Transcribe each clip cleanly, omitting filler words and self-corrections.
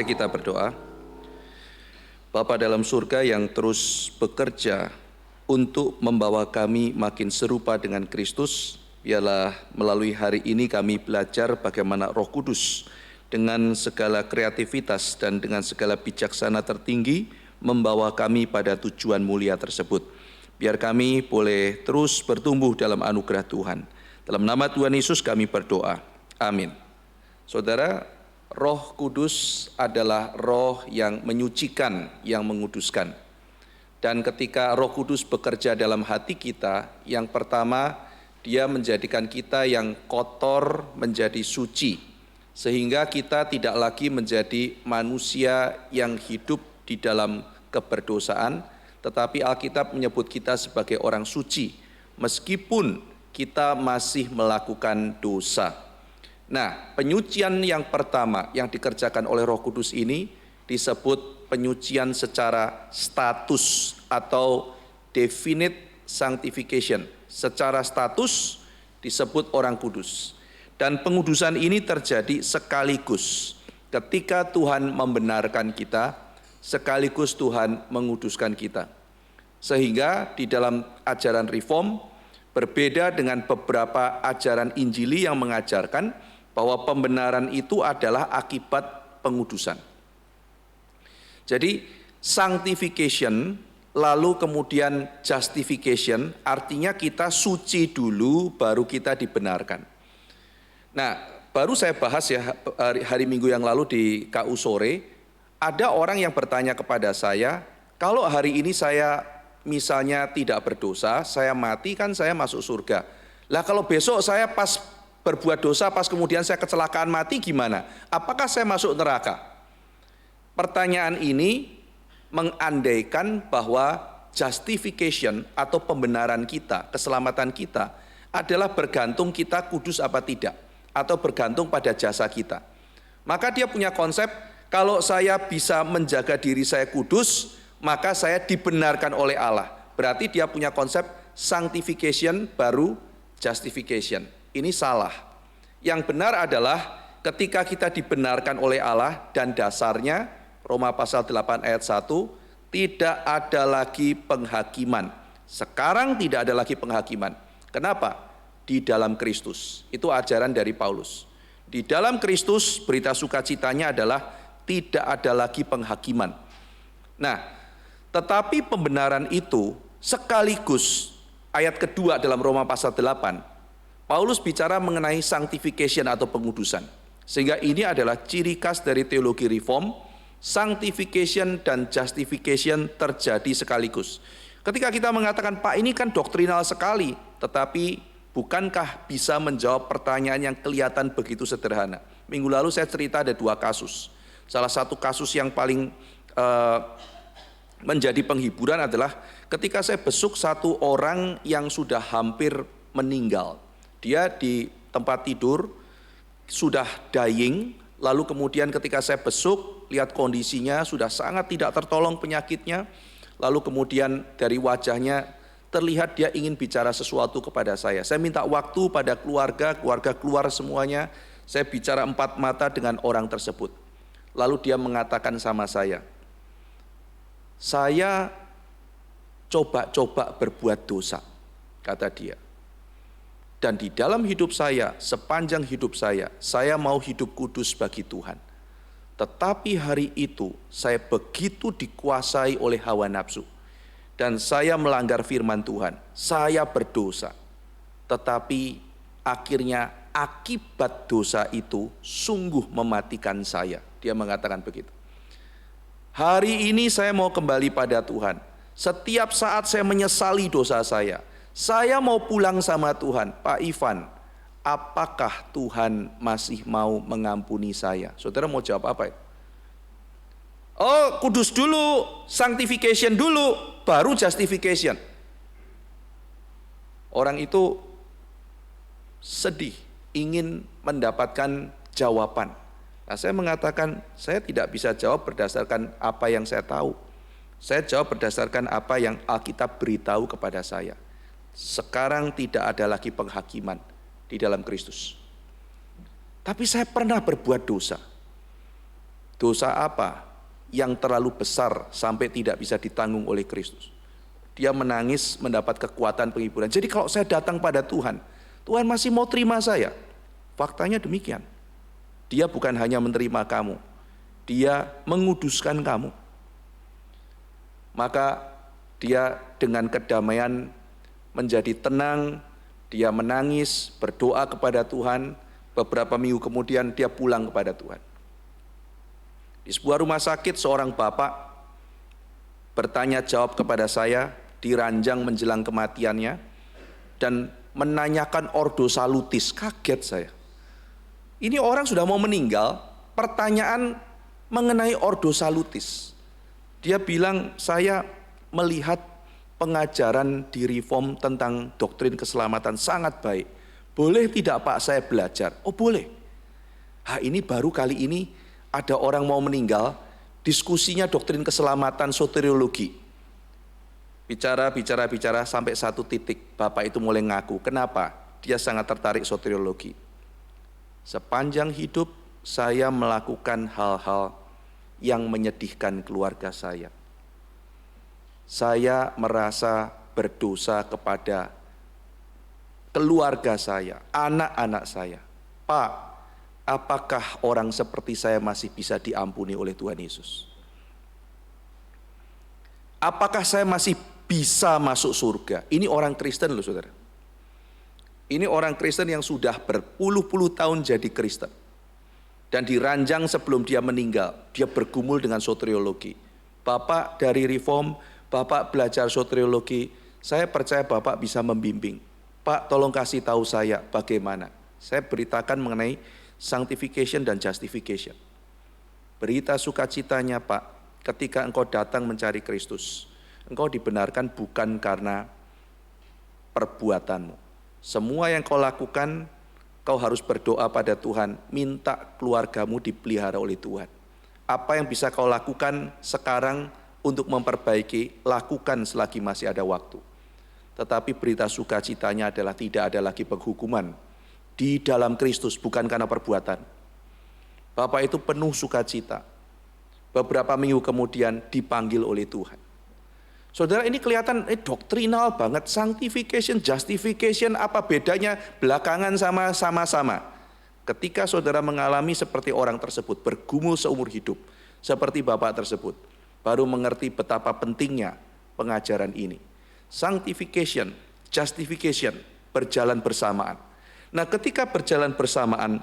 Kita berdoa. Bapa dalam surga yang terus bekerja untuk membawa kami makin serupa dengan Kristus, biarlah melalui hari ini kami belajar bagaimana Roh Kudus dengan segala kreativitas dan dengan segala bijaksana tertinggi membawa kami pada tujuan mulia tersebut. Biar kami boleh terus bertumbuh dalam anugerah Tuhan. Dalam nama Tuhan Yesus kami berdoa. Amin. Saudara, Roh Kudus adalah roh yang menyucikan, yang menguduskan. Dan ketika Roh Kudus bekerja dalam hati kita, yang pertama dia menjadikan kita yang kotor menjadi suci. Sehingga kita tidak lagi menjadi manusia yang hidup di dalam keberdosaan, tetapi Alkitab menyebut kita sebagai orang suci, meskipun kita masih melakukan dosa. Nah, penyucian yang pertama yang dikerjakan oleh Roh Kudus ini disebut penyucian secara status atau definite sanctification. Secara status disebut orang kudus. Dan pengudusan ini terjadi sekaligus ketika Tuhan membenarkan kita, sekaligus Tuhan menguduskan kita. Sehingga di dalam ajaran reform berbeda dengan beberapa ajaran Injili yang mengajarkan bahwa pembenaran itu adalah akibat pengudusan. Jadi sanctification lalu kemudian justification artinya kita suci dulu baru kita dibenarkan. Nah, baru saya bahas ya hari Minggu yang lalu di KU sore, ada orang yang bertanya kepada saya, kalau hari ini saya misalnya tidak berdosa, saya mati kan saya masuk surga. Lah kalau besok saya pas berbuat dosa, pas kemudian saya kecelakaan mati gimana? Apakah saya masuk neraka? Pertanyaan ini mengandaikan bahwa justification atau pembenaran kita, keselamatan kita adalah bergantung kita kudus apa tidak, atau bergantung pada jasa kita. Maka dia punya konsep, kalau saya bisa menjaga diri saya kudus, maka saya dibenarkan oleh Allah. Berarti dia punya konsep sanctification baru justification. Ini salah. Yang benar adalah ketika kita dibenarkan oleh Allah dan dasarnya Roma pasal 8 ayat 1, tidak ada lagi penghakiman. Sekarang tidak ada lagi penghakiman. Kenapa? Di dalam Kristus. Itu ajaran dari Paulus. Di dalam Kristus berita sukacitanya adalah tidak ada lagi penghakiman. Nah, tetapi pembenaran itu sekaligus ayat kedua dalam Roma pasal 8, Paulus bicara mengenai sanctification atau pengudusan. Sehingga ini adalah ciri khas dari teologi reform, sanctification dan justification terjadi sekaligus. Ketika kita mengatakan, Pak ini kan doktrinal sekali, tetapi bukankah bisa menjawab pertanyaan yang kelihatan begitu sederhana? Minggu lalu saya cerita ada 2 kasus. Salah satu kasus yang paling menjadi penghiburan adalah ketika saya besuk satu orang yang sudah hampir meninggal. Dia di tempat tidur, sudah dying, lalu kemudian ketika saya besuk, lihat kondisinya sudah sangat tidak tertolong penyakitnya, lalu kemudian dari wajahnya terlihat dia ingin bicara sesuatu kepada saya. Saya minta waktu pada keluarga keluar semuanya, saya bicara 4 mata dengan orang tersebut. Lalu dia mengatakan sama saya coba-coba berbuat dosa, kata dia. Dan di dalam hidup saya, sepanjang hidup saya mau hidup kudus bagi Tuhan. Tetapi hari itu saya begitu dikuasai oleh hawa nafsu. Dan saya melanggar firman Tuhan, saya berdosa. Tetapi akhirnya akibat dosa itu sungguh mematikan saya. Dia mengatakan begitu. Hari ini saya mau kembali pada Tuhan. Setiap saat saya menyesali dosa saya. Saya mau pulang sama Tuhan. Pak Ivan, apakah Tuhan masih mau mengampuni saya? Saudara mau jawab apa? Oh, kudus dulu, sanctification dulu, baru justification. Orang itu sedih, ingin mendapatkan jawaban. Nah, saya mengatakan, saya tidak bisa jawab berdasarkan apa yang saya tahu. Saya jawab berdasarkan apa yang Alkitab beritahu kepada saya. Sekarang tidak ada lagi penghakiman di dalam Kristus. Tapi saya pernah berbuat dosa. Dosa apa yang terlalu besar sampai tidak bisa ditanggung oleh Kristus? Dia menangis mendapat kekuatan penghiburan. Jadi kalau saya datang pada Tuhan, Tuhan masih mau terima saya. Faktanya demikian. Dia bukan hanya menerima kamu, Dia menguduskan kamu. Maka dia dengan kedamaian menjadi tenang, dia menangis, berdoa kepada Tuhan. Beberapa minggu kemudian dia pulang kepada Tuhan. Di sebuah rumah sakit seorang bapak bertanya jawab kepada saya di ranjang menjelang kematiannya dan menanyakan ordo salutis. Kaget saya. Ini orang sudah mau meninggal, pertanyaan mengenai ordo salutis. Dia bilang, saya melihat pengajaran di Reform tentang doktrin keselamatan sangat baik. Boleh tidak Pak saya belajar? Oh boleh. Ini baru kali ini ada orang mau meninggal, diskusinya doktrin keselamatan soteriologi. Bicara sampai satu titik, Bapak itu mulai ngaku. Kenapa? Dia sangat tertarik soteriologi. Sepanjang hidup saya melakukan hal-hal yang menyedihkan keluarga saya. Saya merasa berdosa kepada keluarga saya, anak-anak saya. Pak, apakah orang seperti saya masih bisa diampuni oleh Tuhan Yesus? Apakah saya masih bisa masuk surga? Ini orang Kristen loh saudara. Ini orang Kristen yang sudah berpuluh-puluh tahun jadi Kristen. Dan di ranjang sebelum dia meninggal, dia bergumul dengan soteriologi. Bapak dari Reform, Bapak belajar soteriologi, saya percaya Bapak bisa membimbing. Pak tolong kasih tahu saya bagaimana. Saya beritakan mengenai sanctification dan justification. Berita sukacitanya Pak, ketika engkau datang mencari Kristus, engkau dibenarkan bukan karena perbuatanmu. Semua yang kau lakukan, kau harus berdoa pada Tuhan, minta keluargamu dipelihara oleh Tuhan. Apa yang bisa kau lakukan sekarang untuk memperbaiki, lakukan selagi masih ada waktu. Tetapi berita sukacitanya adalah tidak ada lagi penghukuman di dalam Kristus, bukan karena perbuatan. Bapak itu penuh sukacita. Beberapa minggu kemudian dipanggil oleh Tuhan. Saudara, ini kelihatan doktrinal banget, sanctification, justification, apa bedanya belakangan sama-sama. Ketika saudara mengalami seperti orang tersebut, bergumul seumur hidup, seperti Bapak tersebut, baru mengerti betapa pentingnya pengajaran ini. Sanctification, justification, berjalan bersamaan. Nah, ketika berjalan bersamaan,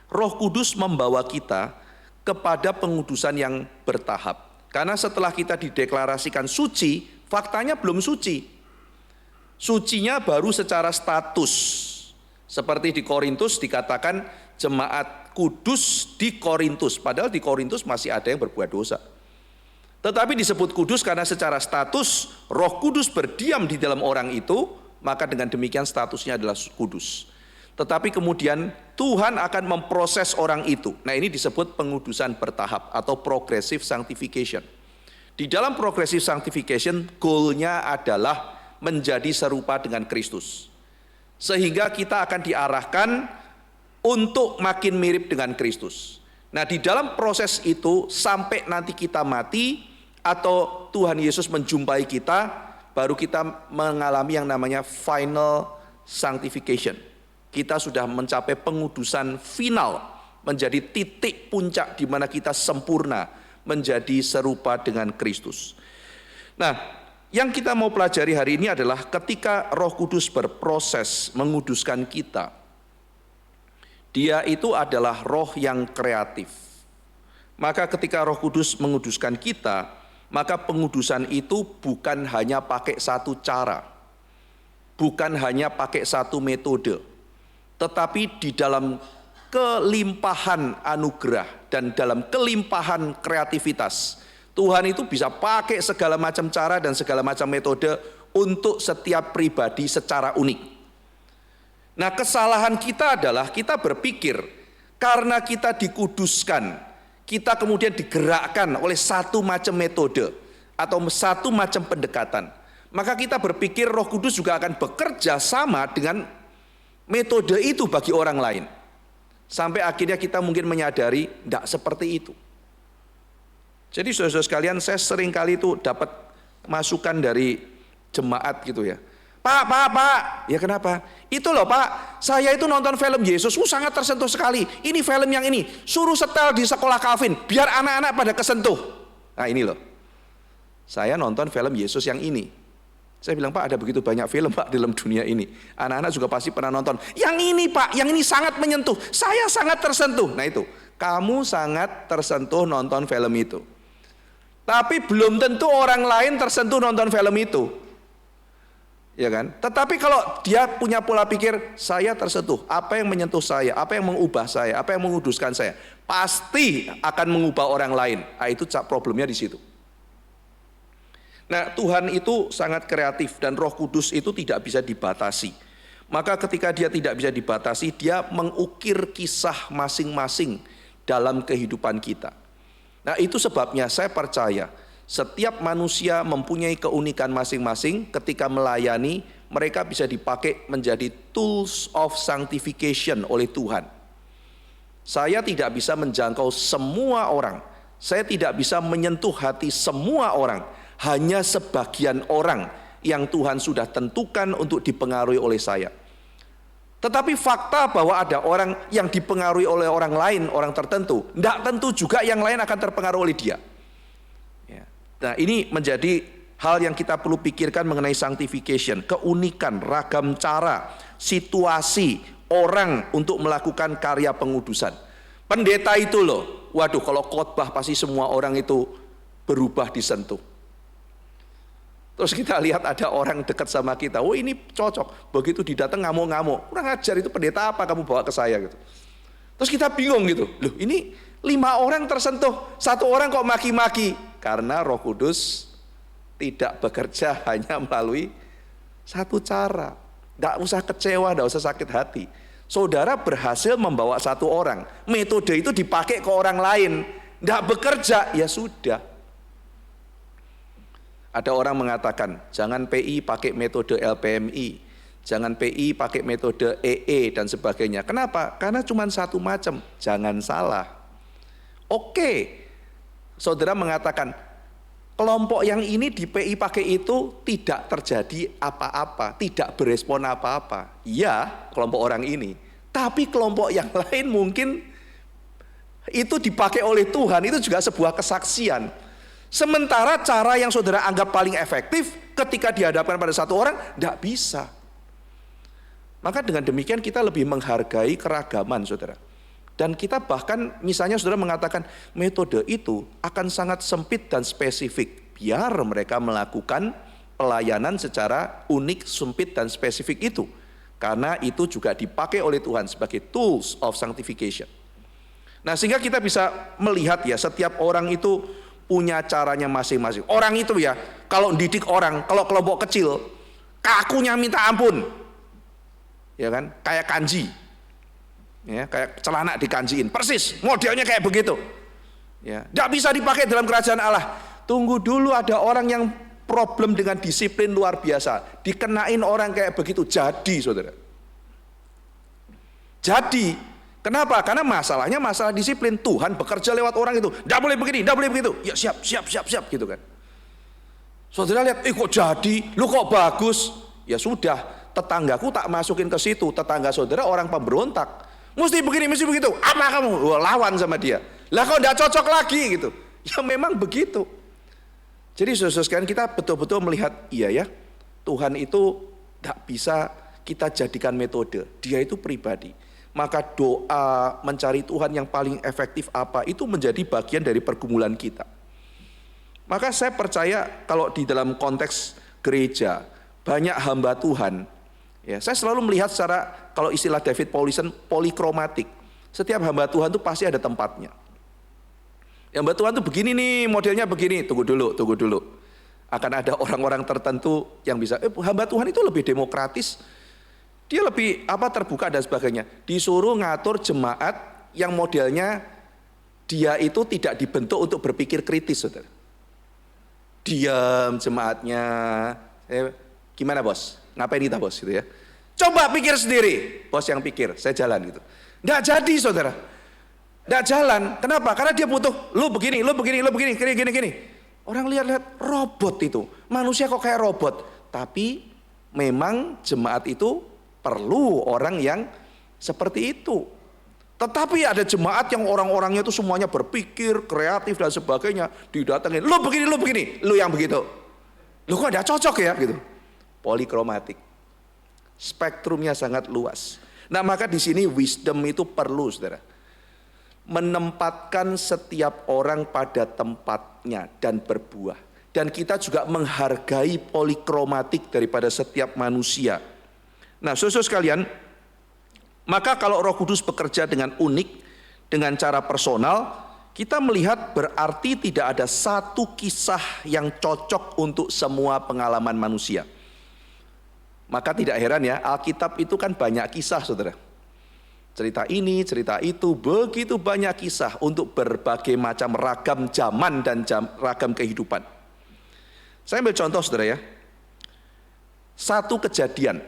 Roh Kudus membawa kita kepada pengudusan yang bertahap. Karena setelah kita dideklarasikan suci, faktanya belum suci. Sucinya baru secara status. Seperti di Korintus dikatakan jemaat kudus di Korintus. Padahal di Korintus masih ada yang berbuat dosa. Tetapi disebut kudus karena secara status Roh Kudus berdiam di dalam orang itu, maka dengan demikian statusnya adalah kudus. Tetapi kemudian Tuhan akan memproses orang itu. Nah, ini disebut pengudusan bertahap atau progressive sanctification. Di dalam progressive sanctification, goalnya adalah menjadi serupa dengan Kristus. Sehingga kita akan diarahkan untuk makin mirip dengan Kristus. Nah, di dalam proses itu sampai nanti kita mati atau Tuhan Yesus menjumpai kita, baru kita mengalami yang namanya final sanctification. Kita sudah mencapai pengudusan final, menjadi titik puncak di mana kita sempurna, menjadi serupa dengan Kristus. Nah, yang kita mau pelajari hari ini adalah ketika Roh Kudus berproses menguduskan kita, Dia itu adalah roh yang kreatif. Maka ketika Roh Kudus menguduskan kita, maka pengudusan itu bukan hanya pakai satu cara, bukan hanya pakai satu metode, tetapi di dalam kelimpahan anugerah dan dalam kelimpahan kreativitas, Tuhan itu bisa pakai segala macam cara dan segala macam metode untuk setiap pribadi secara unik. Nah, kesalahan kita adalah kita berpikir karena kita dikuduskan, kita kemudian digerakkan oleh satu macam metode atau satu macam pendekatan. Maka kita berpikir Roh Kudus juga akan bekerja sama dengan metode itu bagi orang lain. Sampai akhirnya kita mungkin menyadari tidak seperti itu. Jadi saudara-saudara sekalian, saya sering kali itu dapat masukan dari jemaat gitu ya. Pak, ya kenapa? Itu loh Pak, saya itu nonton film Yesus, sangat tersentuh sekali. Ini film yang ini, suruh setel di sekolah Calvin, biar anak-anak pada kesentuh. Nah ini loh, saya nonton film Yesus yang ini. Saya bilang, Pak, ada begitu banyak film Pak dalam dunia ini. Anak-anak juga pasti pernah nonton. Yang ini Pak, yang ini sangat menyentuh. Saya sangat tersentuh. Nah itu, kamu sangat tersentuh nonton film itu. Tapi belum tentu orang lain tersentuh nonton film itu. Ya kan? Tetapi kalau dia punya pola pikir, saya tersentuh. Apa yang menyentuh saya, apa yang mengubah saya, apa yang menguduskan saya, pasti akan mengubah orang lain. Nah itu problemnya di situ. Nah, Tuhan itu sangat kreatif dan Roh Kudus itu tidak bisa dibatasi. Maka ketika dia tidak bisa dibatasi, dia mengukir kisah masing-masing dalam kehidupan kita. Nah, itu sebabnya saya percaya setiap manusia mempunyai keunikan masing-masing. Ketika melayani, mereka bisa dipakai menjadi tools of sanctification oleh Tuhan. Saya tidak bisa menjangkau semua orang. Saya tidak bisa menyentuh hati semua orang. Hanya sebagian orang yang Tuhan sudah tentukan untuk dipengaruhi oleh saya. Tetapi fakta bahwa ada orang yang dipengaruhi oleh orang lain, orang tertentu, tidak tentu juga yang lain akan terpengaruh oleh dia. Nah ini menjadi hal yang kita perlu pikirkan mengenai sanctification. Keunikan, ragam cara, situasi orang untuk melakukan karya pengudusan. Pendeta itu loh, waduh kalau khotbah pasti semua orang itu berubah disentuh. Terus kita lihat ada orang dekat sama kita, oh ini cocok. Begitu didatang ngamuk-ngamuk, kurang ajar itu pendeta apa kamu bawa ke saya gitu. Terus kita bingung gitu, loh ini 5 orang tersentuh, 1 orang kok maki-maki. Karena Roh Kudus tidak bekerja hanya melalui satu cara. Tidak usah kecewa, tidak usah sakit hati. Saudara berhasil membawa 1 orang, metode itu dipakai ke orang lain, tidak bekerja, ya sudah. Ada orang mengatakan, jangan PI pakai metode LPMI, jangan PI pakai metode EE dan sebagainya. Kenapa? Karena cuma satu macam, jangan salah. Oke, saudara mengatakan, kelompok yang ini di PI pakai itu tidak terjadi apa-apa, tidak berespon apa-apa. Iya, kelompok orang ini. Tapi kelompok yang lain mungkin itu dipakai oleh Tuhan, itu juga sebuah kesaksian. Sementara cara yang saudara anggap paling efektif ketika dihadapkan pada 1 orang, tidak bisa. Maka dengan demikian kita lebih menghargai keragaman saudara. Dan kita bahkan misalnya saudara mengatakan metode itu akan sangat sempit dan spesifik. Biar mereka melakukan pelayanan secara unik, sempit dan spesifik itu. Karena itu juga dipakai oleh Tuhan sebagai tools of sanctification. Nah sehingga kita bisa melihat ya setiap orang itu punya caranya masing-masing. Orang itu ya, kalau didik orang, kalau kelompok kecil, kakunya minta ampun. Ya kan? Kayak kanji. Ya, kayak celana dikanjiin. Persis, modelnya kayak begitu. Ya, enggak bisa dipakai dalam kerajaan Allah. Tunggu dulu ada orang yang problem dengan disiplin luar biasa. Dikenain orang kayak begitu, jadi Saudara. Jadi kenapa? Karena masalahnya masalah disiplin. Tuhan bekerja lewat orang itu. Tidak boleh begini, tidak boleh begitu. Ya siap gitu kan. Saudara lihat, kok jadi? Lu kok bagus? Ya sudah, tetanggaku tak masukin ke situ. Tetangga saudara orang pemberontak. Mesti begini, mesti begitu. Apa kamu? Wah, lawan sama dia. Lah kok tidak cocok lagi gitu. Ya memang begitu. Jadi saudara sekalian kita betul-betul melihat, iya ya, Tuhan itu tidak bisa kita jadikan metode. Dia itu pribadi. Maka doa mencari Tuhan yang paling efektif apa itu menjadi bagian dari pergumulan kita. Maka saya percaya kalau di dalam konteks gereja banyak hamba Tuhan, ya saya selalu melihat secara kalau istilah David Powlison polikromatik. Setiap hamba Tuhan itu pasti ada tempatnya. Yang hamba Tuhan itu begini nih modelnya begini, tunggu dulu. Akan ada orang-orang tertentu yang bisa. Hamba Tuhan itu lebih demokratis. Dia lebih terbuka dan sebagainya. Disuruh ngatur jemaat yang modelnya dia itu tidak dibentuk untuk berpikir kritis, saudara. Diam jemaatnya. Gimana bos? Ngapain kita bos? Gitu ya. Coba pikir sendiri. Bos yang pikir, saya jalan gitu. Nggak jadi saudara. Nggak jalan. Kenapa? Karena dia butuh, lu begini, gini. Orang lihat-lihat robot itu. Manusia kok kayak robot. Tapi memang jemaat itu perlu orang yang seperti itu. Tetapi ada jemaat yang orang-orangnya itu semuanya berpikir, kreatif dan sebagainya. Didatengin, lu begini, lu yang begitu. Lu kok ada cocok ya gitu. Polikromatik. Spektrumnya sangat luas. Nah maka di sini wisdom itu perlu saudara. Menempatkan setiap orang pada tempatnya dan berbuah. Dan kita juga menghargai polikromatik daripada setiap manusia. Nah saudara sekalian, maka kalau Roh Kudus bekerja dengan unik, dengan cara personal, kita melihat berarti tidak ada satu kisah yang cocok untuk semua pengalaman manusia. Maka tidak heran ya, Alkitab itu kan banyak kisah saudara. Cerita ini, cerita itu, begitu banyak kisah untuk berbagai macam ragam zaman dan ragam kehidupan. Saya ambil contoh saudara ya. Satu kejadian,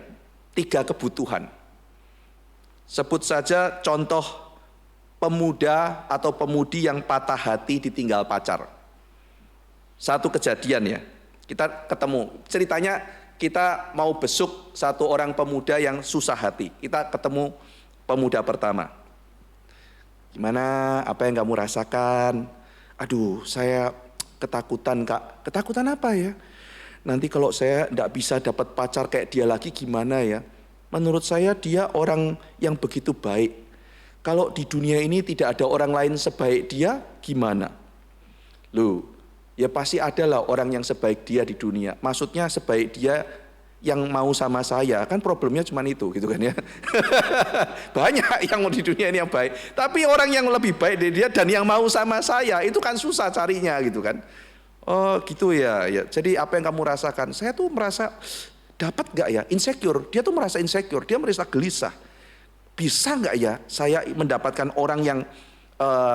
3 kebutuhan. Sebut saja contoh pemuda atau pemudi yang patah hati ditinggal pacar. Satu kejadian ya. Kita ketemu, ceritanya kita mau besuk satu orang pemuda yang susah hati. Kita ketemu pemuda pertama. Gimana, apa yang kamu rasakan? Aduh, saya ketakutan kak. Ketakutan apa ya? Nanti kalau saya tidak bisa dapat pacar kayak dia lagi gimana ya? Menurut saya dia orang yang begitu baik. Kalau di dunia ini tidak ada orang lain sebaik dia, gimana? Loh, ya pasti adalah orang yang sebaik dia di dunia. Maksudnya sebaik dia yang mau sama saya, kan problemnya cuma itu gitu kan ya. Banyak yang di dunia ini yang baik, tapi orang yang lebih baik dari dia dan yang mau sama saya itu kan susah carinya gitu kan. Oh gitu ya. Jadi apa yang kamu rasakan? Saya tuh merasa dapat gak ya? Insecure. Dia tuh merasa insecure, dia merasa gelisah. Bisa gak ya saya mendapatkan orang yang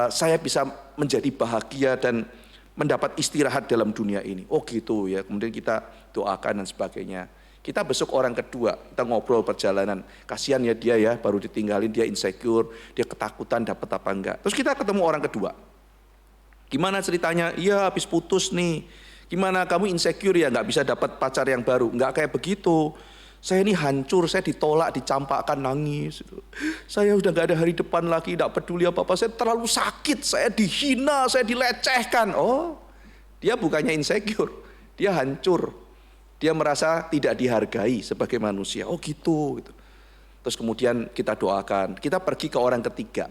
saya bisa menjadi bahagia dan mendapat istirahat dalam dunia ini. Oh gitu ya. Kemudian kita doakan dan sebagainya. Kita besok orang kedua, kita ngobrol perjalanan. Kasihan ya dia ya, baru ditinggalin, dia insecure, dia ketakutan dapat apa enggak. Terus kita ketemu orang kedua. Gimana ceritanya? Iya habis putus nih. Gimana kamu insecure ya, nggak bisa dapat pacar yang baru? Nggak kayak begitu. Saya ini hancur, saya ditolak, dicampakkan, nangis. Saya udah nggak ada hari depan lagi, nggak peduli apa-apa. Saya terlalu sakit, saya dihina, saya dilecehkan. Oh, dia bukannya insecure, dia hancur. Dia merasa tidak dihargai sebagai manusia. Oh gitu. Terus kemudian kita doakan. Kita pergi ke orang ketiga.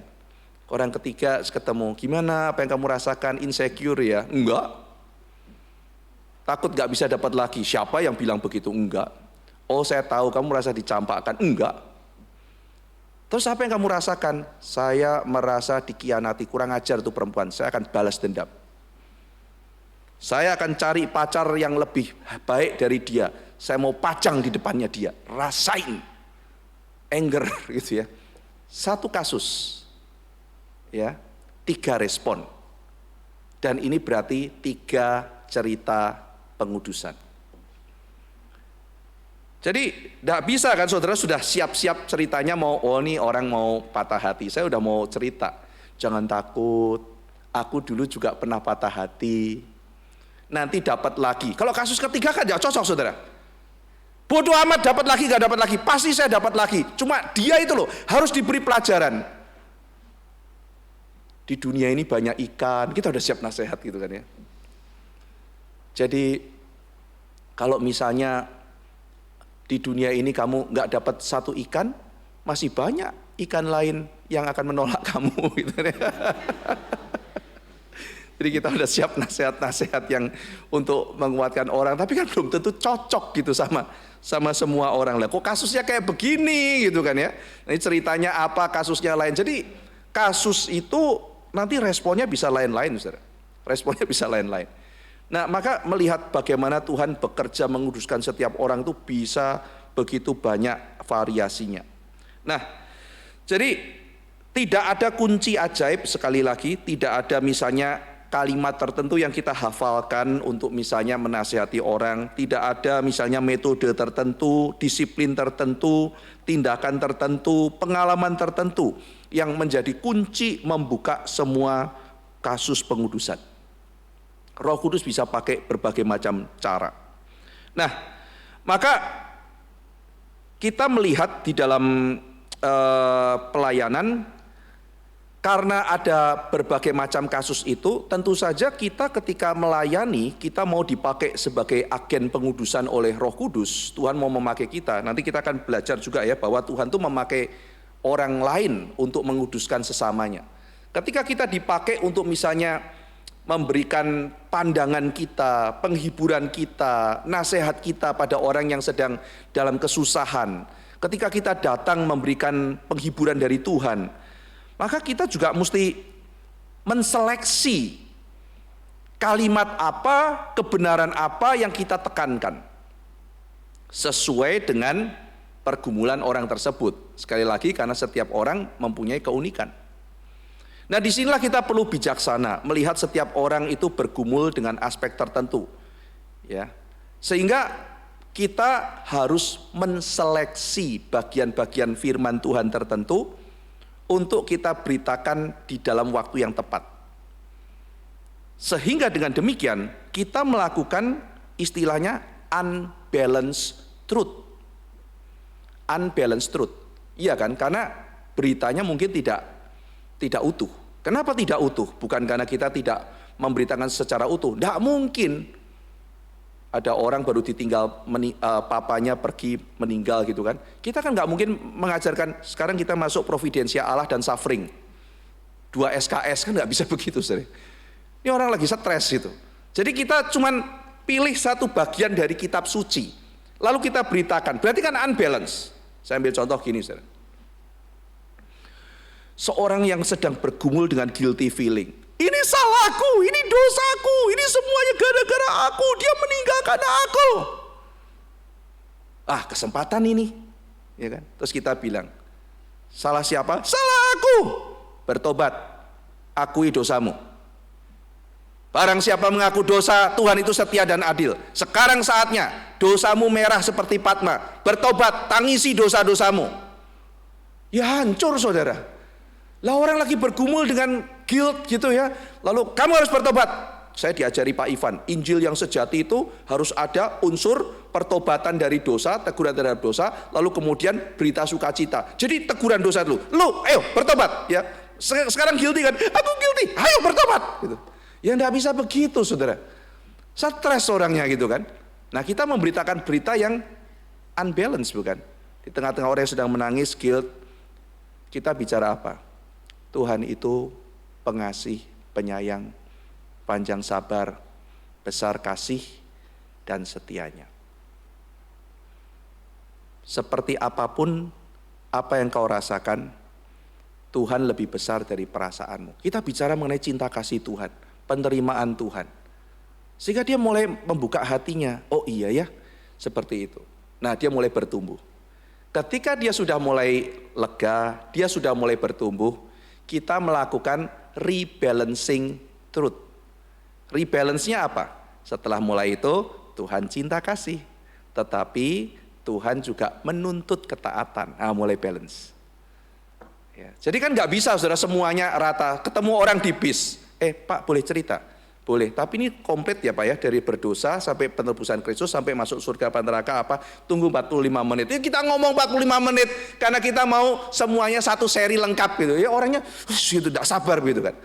Orang ketiga ketemu. Gimana? Apa yang kamu rasakan? Insecure ya? Enggak. Takut gak bisa dapat lagi. Siapa yang bilang begitu? Enggak. Oh saya tahu kamu merasa dicampakkan. Enggak. Terus apa yang kamu rasakan? Saya merasa dikhianati. Kurang ajar tuh perempuan. Saya akan balas dendam. Saya akan cari pacar yang lebih baik dari dia. Saya mau pajang di depannya dia. Rasain. Anger gitu ya. Satu kasus. Ya, 3 respon. Dan ini berarti 3 cerita pengudusan. Jadi tidak bisa kan saudara sudah siap-siap ceritanya mau, oh ini orang mau patah hati. Saya udah mau cerita. Jangan takut. Aku dulu juga pernah patah hati. Nanti dapat lagi. Kalau kasus ketiga kan tidak cocok saudara. Bodoh amat dapat lagi gak dapat lagi. Pasti saya dapat lagi. Cuma dia itu loh harus diberi pelajaran. Di dunia ini banyak ikan. Kita udah siap nasihat gitu kan ya. Jadi kalau misalnya di dunia ini kamu gak dapat satu ikan, masih banyak ikan lain yang akan menolak kamu gitu kan ya. Jadi kita udah siap nasihat-nasihat yang untuk menguatkan orang, tapi kan belum tentu cocok gitu sama semua orang. Lah kok kasusnya kayak begini gitu kan ya. Ini ceritanya apa, kasusnya lain. Jadi kasus itu nanti responnya bisa lain-lain, saudara. Responnya bisa lain-lain. Nah, maka melihat bagaimana Tuhan bekerja menguduskan setiap orang itu bisa begitu banyak variasinya. Nah, jadi tidak ada kunci ajaib, sekali lagi tidak ada misalnya kalimat tertentu yang kita hafalkan untuk misalnya menasihati orang. Tidak ada misalnya metode tertentu, disiplin tertentu, tindakan tertentu, pengalaman tertentu yang menjadi kunci membuka semua kasus pengudusan. Roh Kudus bisa pakai berbagai macam cara. Nah, maka kita melihat di dalam pelayanan, karena ada berbagai macam kasus itu, tentu saja kita ketika melayani, kita mau dipakai sebagai agen pengudusan oleh Roh Kudus. Tuhan mau memakai kita. Nanti kita akan belajar juga ya bahwa Tuhan itu memakai orang lain untuk menguduskan sesamanya. Ketika kita dipakai untuk misalnya memberikan pandangan kita, penghiburan kita, nasihat kita pada orang yang sedang dalam kesusahan. Ketika kita datang memberikan penghiburan dari Tuhan, maka kita juga mesti menseleksi kalimat apa, kebenaran apa yang kita tekankan sesuai dengan pergumulan orang tersebut. Sekali lagi karena setiap orang mempunyai keunikan. Nah, disinilah kita perlu bijaksana melihat setiap orang itu bergumul dengan aspek tertentu, ya. Sehingga kita harus menseleksi bagian-bagian firman Tuhan tertentu untuk kita beritakan di dalam waktu yang tepat. Sehingga dengan demikian kita melakukan istilahnya unbalanced truth. Unbalanced truth. Iya kan? Karena beritanya mungkin tidak utuh. Kenapa tidak utuh? Bukan karena kita tidak memberitakan secara utuh. Tidak mungkin ada orang baru ditinggal papanya pergi meninggal gitu kan. Kita kan nggak mungkin mengajarkan sekarang kita masuk providensia Allah dan suffering 2 SKS, kan nggak bisa begitu sering. Ini orang lagi stres gitu. Jadi kita cuman pilih satu bagian dari kitab suci lalu kita beritakan, berarti kan unbalance. Saya ambil contoh gini saudara. Seorang yang sedang bergumul dengan guilty feeling, ini salahku, ini dosaku, ini semuanya gara-gara aku, dia meninggalkan aku. Ah, kesempatan ini, ya kan? Terus kita bilang, salah siapa? Salah aku. Bertobat, akui dosamu. Barang siapa mengaku dosa, Tuhan itu setia dan adil. Sekarang saatnya, dosamu merah seperti Patma. Bertobat, tangisi dosa-dosamu. Ya hancur saudara. Lah orang lagi bergumul dengan guilt gitu ya. Lalu kamu harus bertobat. Saya diajari Pak Ivan, Injil yang sejati itu harus ada unsur pertobatan dari dosa, teguran terhadap dosa, lalu kemudian berita sukacita. Jadi teguran dosa dulu. Lu, ayo bertobat ya. Sekarang guilty kan? Aku guilty. Ayo bertobat gitu. Ya enggak bisa begitu, Saudara. Stres orangnya gitu kan. Nah, kita memberitakan berita yang unbalance bukan? Di tengah-tengah orang yang sedang menangis, guilt, kita bicara apa? Tuhan itu pengasih, penyayang, panjang sabar, besar kasih, dan setianya. Seperti apapun apa yang kau rasakan, Tuhan lebih besar dari perasaanmu. Kita bicara mengenai cinta kasih Tuhan, penerimaan Tuhan. Sehingga dia mulai membuka hatinya, oh iya ya, seperti itu. Nah, dia mulai bertumbuh. Ketika dia sudah mulai lega, dia sudah mulai bertumbuh, kita melakukan rebalancing truth. Rebalance-nya apa? Setelah mulai itu, Tuhan cinta kasih. Tetapi Tuhan juga menuntut ketaatan. Nah, mulai balance. Ya, jadi kan nggak bisa saudara semuanya rata. Ketemu orang di bis. Pak boleh cerita? Boleh, tapi ini komplit ya Pak ya. Dari berdosa sampai penebusan Kristus, sampai masuk surga apa neraka apa. Tunggu 45 menit. Ya, kita ngomong 45 menit. Karena kita mau semuanya satu seri lengkap gitu. Ya orangnya itu tidak sabar gitu kan.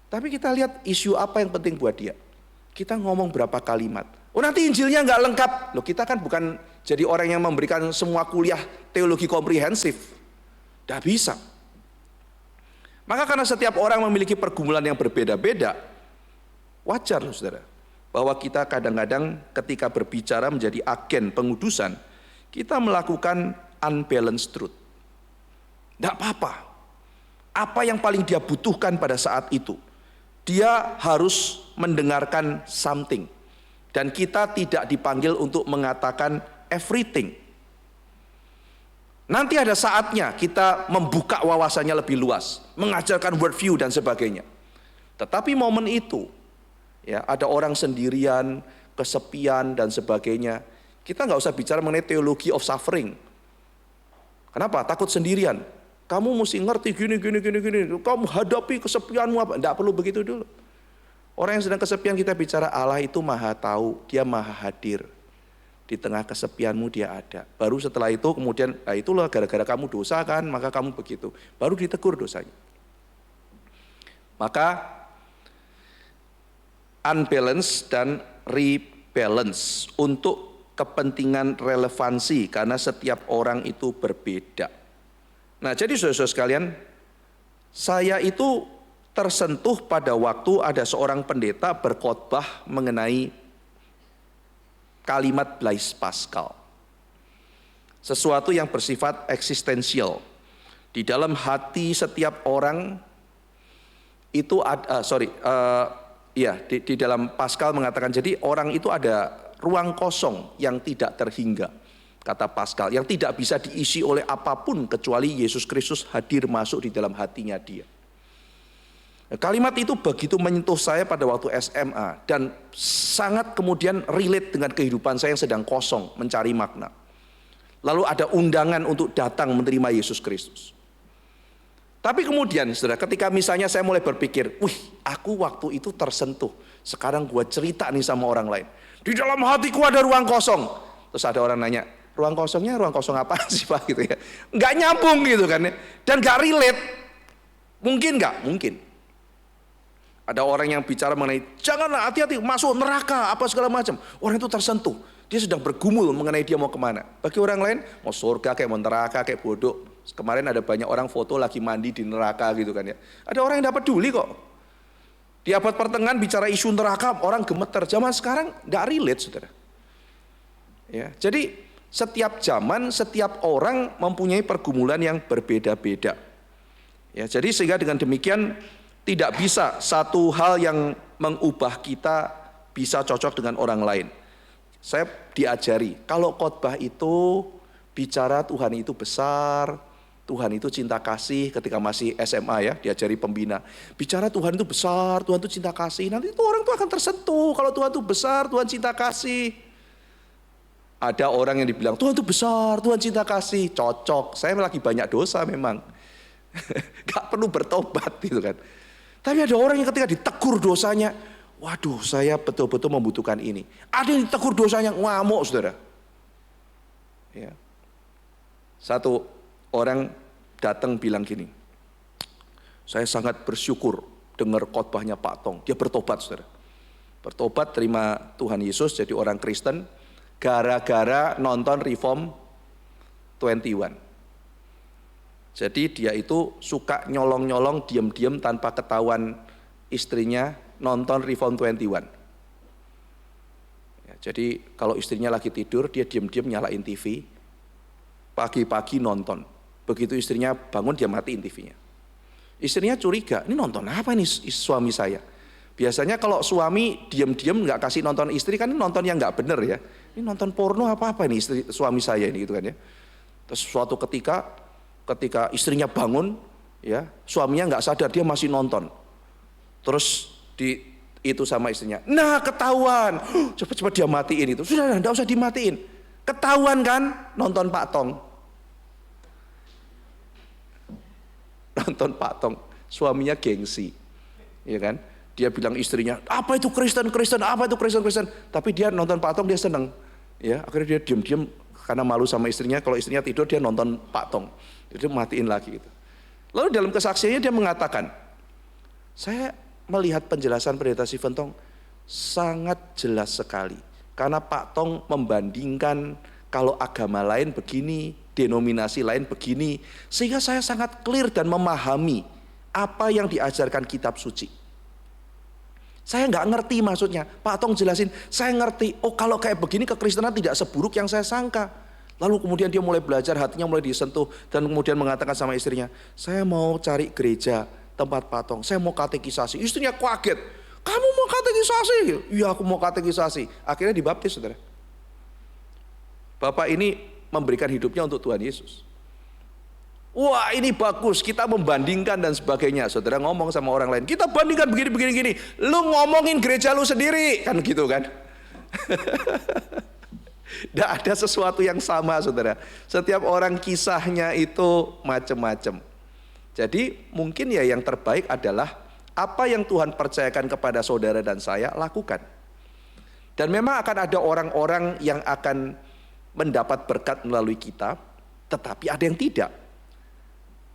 Tapi kita lihat isu apa yang penting buat dia. Kita ngomong berapa kalimat. Oh nanti Injilnya nggak lengkap. Loh kita kan bukan jadi orang yang memberikan semua kuliah teologi komprehensif. Tidak bisa. Maka karena setiap orang memiliki pergumulan yang berbeda-beda, wajar loh saudara, bahwa kita kadang-kadang ketika berbicara menjadi agen pengudusan, kita melakukan unbalanced truth. Tidak apa-apa. Apa yang paling dia butuhkan pada saat itu, dia harus mendengarkan something. Dan kita tidak dipanggil untuk mengatakan everything. Nanti ada saatnya kita membuka wawasannya lebih luas, mengajarkan worldview dan sebagainya. Tetapi momen itu, ya, ada orang sendirian, kesepian dan sebagainya. Kita nggak usah bicara mengenai teologi of suffering. Kenapa? Takut sendirian. Kamu mesti ngerti gini. Kamu hadapi kesepianmu apa? Tidak perlu begitu dulu. Orang yang sedang kesepian kita bicara Allah itu maha tahu, dia maha hadir. Di tengah kesepianmu dia ada. Baru setelah itu kemudian, nah itulah gara-gara kamu dosa kan, maka kamu begitu. Baru ditegur dosanya. Maka unbalance dan rebalance untuk kepentingan relevansi karena setiap orang itu berbeda. Nah jadi saudara-saudara sekalian, saya itu tersentuh pada waktu ada seorang pendeta berkhotbah mengenai kalimat Blaise Pascal. Sesuatu yang bersifat eksistensial. Di dalam hati setiap orang itu ada, di dalam Pascal mengatakan, jadi orang itu ada ruang kosong yang tidak terhingga. Kata Pascal, yang tidak bisa diisi oleh apapun kecuali Yesus Kristus hadir masuk di dalam hatinya dia. Kalimat itu begitu menyentuh saya pada waktu SMA dan sangat kemudian relate dengan kehidupan saya yang sedang kosong mencari makna. Lalu ada undangan untuk datang menerima Yesus Kristus. Tapi kemudian saudara, ketika misalnya saya mulai berpikir, aku waktu itu tersentuh, sekarang gua cerita nih sama orang lain. Di dalam hatiku ada ruang kosong. Terus ada orang nanya, ruang kosongnya ruang kosong apa sih Pak gitu ya. Nggak nyambung gitu kan ya. Dan nggak relate. Mungkin nggak? Mungkin. Ada orang yang bicara mengenai, janganlah hati-hati masuk neraka apa segala macam. Orang itu tersentuh, dia sedang bergumul mengenai dia mau kemana. Bagi orang lain, mau surga kayak mau neraka kayak bodoh. Kemarin ada banyak orang foto lagi mandi di neraka gitu kan ya. Ada orang yang dapat peduli kok. Di abad pertengahan bicara isu neraka, orang gemeter. Zaman sekarang nggak relate saudara. Ya, jadi setiap zaman, setiap orang mempunyai pergumulan yang berbeda-beda. Ya, jadi sehingga dengan demikian tidak bisa satu hal yang mengubah kita bisa cocok dengan orang lain. Saya diajari, kalau khotbah itu bicara Tuhan itu besar, Tuhan itu cinta kasih ketika masih SMA ya, diajari pembina. Bicara Tuhan itu besar, Tuhan itu cinta kasih, nanti itu orang itu akan tersentuh. Kalau Tuhan itu besar, Tuhan cinta kasih. Ada orang yang dibilang, Tuhan itu besar, Tuhan cinta kasih, cocok. Saya lagi banyak dosa memang. Gak perlu bertobat gitu kan. Tapi ada orang yang ketika ditegur dosanya, waduh saya betul-betul membutuhkan ini. Ada yang ditegur dosanya ngamuk saudara. Ya. Satu orang datang bilang gini, saya sangat bersyukur dengar khotbahnya Pak Tong. Dia bertobat saudara. Bertobat terima Tuhan Yesus jadi orang Kristen gara-gara nonton Reform 21. Jadi dia itu suka nyolong-nyolong diam-diam tanpa ketahuan istrinya nonton Reform 21. Ya, jadi kalau istrinya lagi tidur dia diam-diam nyalain TV, pagi-pagi nonton. Begitu istrinya bangun dia matiin TV-nya. Istrinya curiga, ini nonton apa nih suami saya? Biasanya kalau suami diam-diam nggak kasih nonton istri kan ini nonton yang nggak bener ya. Ini nonton porno apa ini suami saya ini gitu kan ya. Terus suatu ketika istrinya bangun, ya suaminya nggak sadar dia masih nonton. Terus itu sama istrinya, nah ketahuan, cepat-cepat dia matiin itu. Sudah, nggak usah dimatiin. Ketahuan kan nonton Pak Tong. Nonton Pak Tong, suaminya gengsi, ya kan? Dia bilang istrinya, apa itu Kristen, apa itu Kristen. Tapi dia nonton Pak Tong dia seneng, ya. Akhirnya dia diam-diam karena malu sama istrinya. Kalau istrinya tidur dia nonton Pak Tong. Jadi matiin lagi gitu. Lalu dalam kesaksiannya dia mengatakan, saya melihat penjelasan pendeta Stephen Tong sangat jelas sekali. Karena Pak Tong membandingkan kalau agama lain begini, denominasi lain begini. Sehingga saya sangat clear dan memahami apa yang diajarkan kitab suci. Saya nggak ngerti maksudnya. Pak Tong jelasin, saya ngerti. Oh kalau kayak begini kekristenan tidak seburuk yang saya sangka. Lalu kemudian dia mulai belajar, hatinya mulai disentuh. Dan kemudian mengatakan sama istrinya, saya mau cari gereja tempat Pak Tong, saya mau katekisasi. Istrinya kaget, kamu mau katekisasi? Iya aku mau katekisasi. Akhirnya dibaptis saudara. Bapak ini memberikan hidupnya untuk Tuhan Yesus. Wah ini bagus, kita membandingkan dan sebagainya. Saudara ngomong sama orang lain, kita bandingkan begini. Lu ngomongin gereja lu sendiri, kan gitu kan. Tidak ada sesuatu yang sama saudara. Setiap orang kisahnya itu macam-macam. Jadi mungkin ya yang terbaik adalah apa yang Tuhan percayakan kepada saudara dan saya, lakukan. Dan memang akan ada orang-orang yang akan mendapat berkat melalui kita, tetapi ada yang tidak.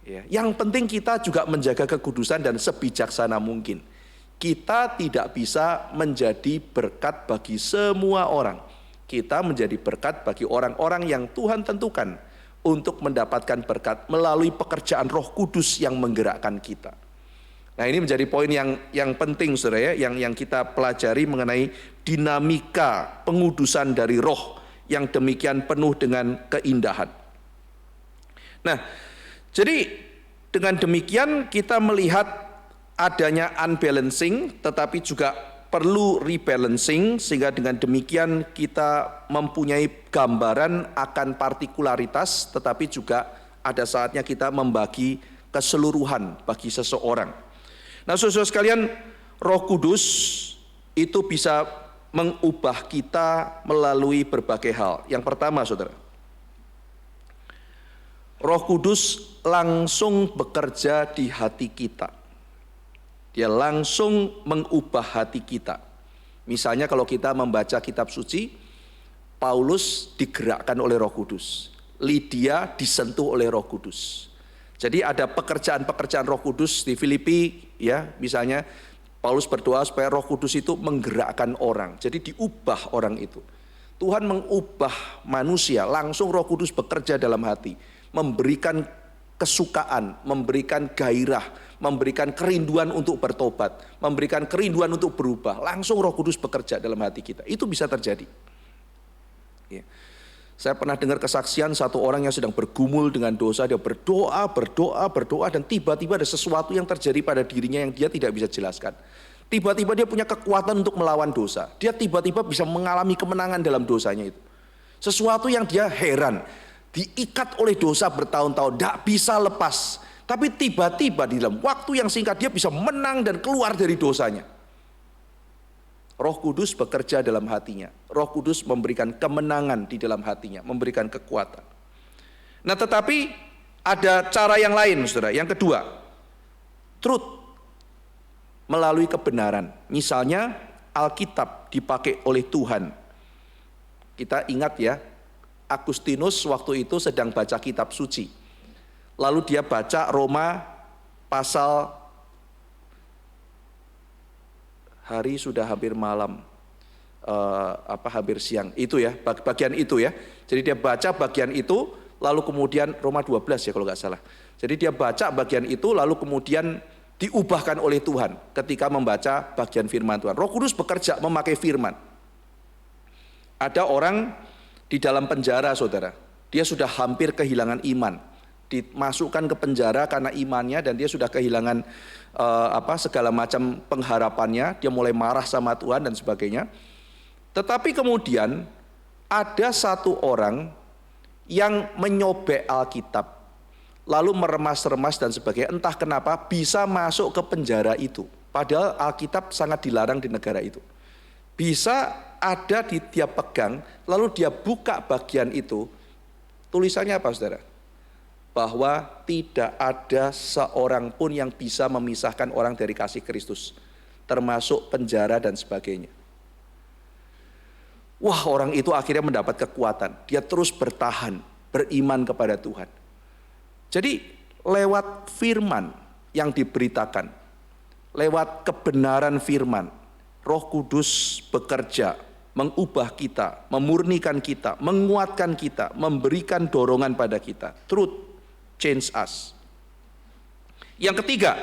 Ya, yang penting kita juga menjaga kekudusan dan sebijaksana mungkin. Kita tidak bisa menjadi berkat bagi semua orang. Kita menjadi berkat bagi orang-orang yang Tuhan tentukan untuk mendapatkan berkat melalui pekerjaan Roh Kudus yang menggerakkan kita. Nah, ini menjadi poin yang penting, saudara ya, yang kita pelajari mengenai dinamika pengudusan dari Roh yang demikian penuh dengan keindahan. Nah, jadi dengan demikian kita melihat adanya unbalancing, tetapi juga perlu rebalancing, sehingga dengan demikian kita mempunyai gambaran akan partikularitas, tetapi juga ada saatnya kita membagi keseluruhan bagi seseorang. Nah, saudara sekalian, Roh Kudus itu bisa mengubah kita melalui berbagai hal. Yang pertama, saudara, Roh Kudus langsung bekerja di hati kita. Dia langsung mengubah hati kita. Misalnya kalau kita membaca kitab suci, Paulus digerakkan oleh Roh Kudus, Lydia disentuh oleh Roh Kudus. Jadi ada pekerjaan-pekerjaan Roh Kudus di Filipi, ya, misalnya Paulus berdoa supaya Roh Kudus itu menggerakkan orang. Jadi diubah orang itu. Tuhan mengubah manusia, langsung Roh Kudus bekerja dalam hati, memberikan kesukaan, memberikan gairah, memberikan kerinduan untuk bertobat, memberikan kerinduan untuk berubah. Langsung Roh Kudus bekerja dalam hati kita. Itu bisa terjadi. Ya. Saya pernah dengar kesaksian satu orang yang sedang bergumul dengan dosa, dia berdoa, dan tiba-tiba ada sesuatu yang terjadi pada dirinya yang dia tidak bisa jelaskan. Tiba-tiba dia punya kekuatan untuk melawan dosa. Dia tiba-tiba bisa mengalami kemenangan dalam dosanya itu. Sesuatu yang dia heran, diikat oleh dosa bertahun-tahun, tidak bisa lepas. Tapi tiba-tiba di dalam waktu yang singkat dia bisa menang dan keluar dari dosanya. Roh Kudus bekerja dalam hatinya. Roh Kudus memberikan kemenangan di dalam hatinya, memberikan kekuatan. Nah, tetapi ada cara yang lain, saudara. Yang kedua, truth, melalui kebenaran. Misalnya Alkitab dipakai oleh Tuhan. Kita ingat ya, Agustinus waktu itu sedang baca kitab suci. Lalu dia baca Roma pasal, hari sudah hampir malam, hampir siang, itu ya, bagian itu ya. Jadi dia baca bagian itu, lalu kemudian Roma 12 ya kalau nggak salah. Jadi dia baca bagian itu, lalu kemudian diubahkan oleh Tuhan ketika membaca bagian firman Tuhan. Roh Kudus bekerja memakai firman. Ada orang di dalam penjara, saudara, dia sudah hampir kehilangan iman, dimasukkan ke penjara karena imannya, dan dia sudah kehilangan segala macam pengharapannya. Dia mulai marah sama Tuhan dan sebagainya. Tetapi kemudian ada satu orang yang menyobek Alkitab, lalu meremas-remas dan sebagainya. Entah kenapa bisa masuk ke penjara itu, padahal Alkitab sangat dilarang di negara itu. Bisa ada dia pegang, lalu dia buka bagian itu. Tulisannya apa, saudara? Bahwa tidak ada seorang pun yang bisa memisahkan orang dari kasih Kristus, termasuk penjara dan sebagainya. Wah, orang itu akhirnya mendapat kekuatan. Dia terus bertahan, beriman kepada Tuhan. Jadi lewat firman yang diberitakan, lewat kebenaran firman, Roh Kudus bekerja, mengubah kita, memurnikan kita, menguatkan kita, memberikan dorongan pada kita. Truth change us. Yang ketiga,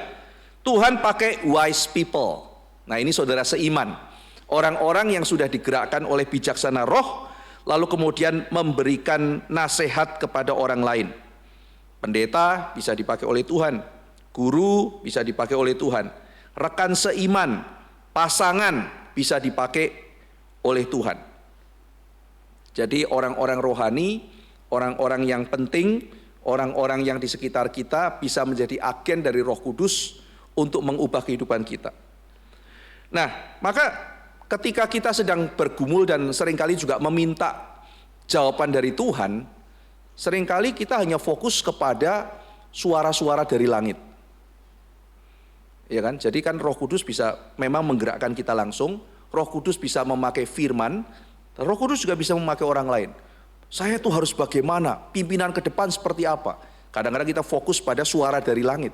Tuhan pakai wise people. Nah, ini saudara seiman, orang-orang yang sudah digerakkan oleh bijaksana Roh, lalu kemudian memberikan nasihat kepada orang lain. Pendeta bisa dipakai oleh Tuhan, guru bisa dipakai oleh Tuhan, rekan seiman, pasangan bisa dipakai oleh Tuhan. Jadi orang-orang rohani, orang-orang yang penting, orang-orang yang di sekitar kita bisa menjadi agen dari Roh Kudus untuk mengubah kehidupan kita. Nah, maka ketika kita sedang bergumul dan seringkali juga meminta jawaban dari Tuhan, seringkali kita hanya fokus kepada suara-suara dari langit. Ya kan? Jadi kan Roh Kudus bisa memang menggerakkan kita langsung, Roh Kudus bisa memakai firman, Roh Kudus juga bisa memakai orang lain. Saya tuh harus bagaimana, pimpinan ke depan seperti apa. Kadang-kadang kita fokus pada suara dari langit.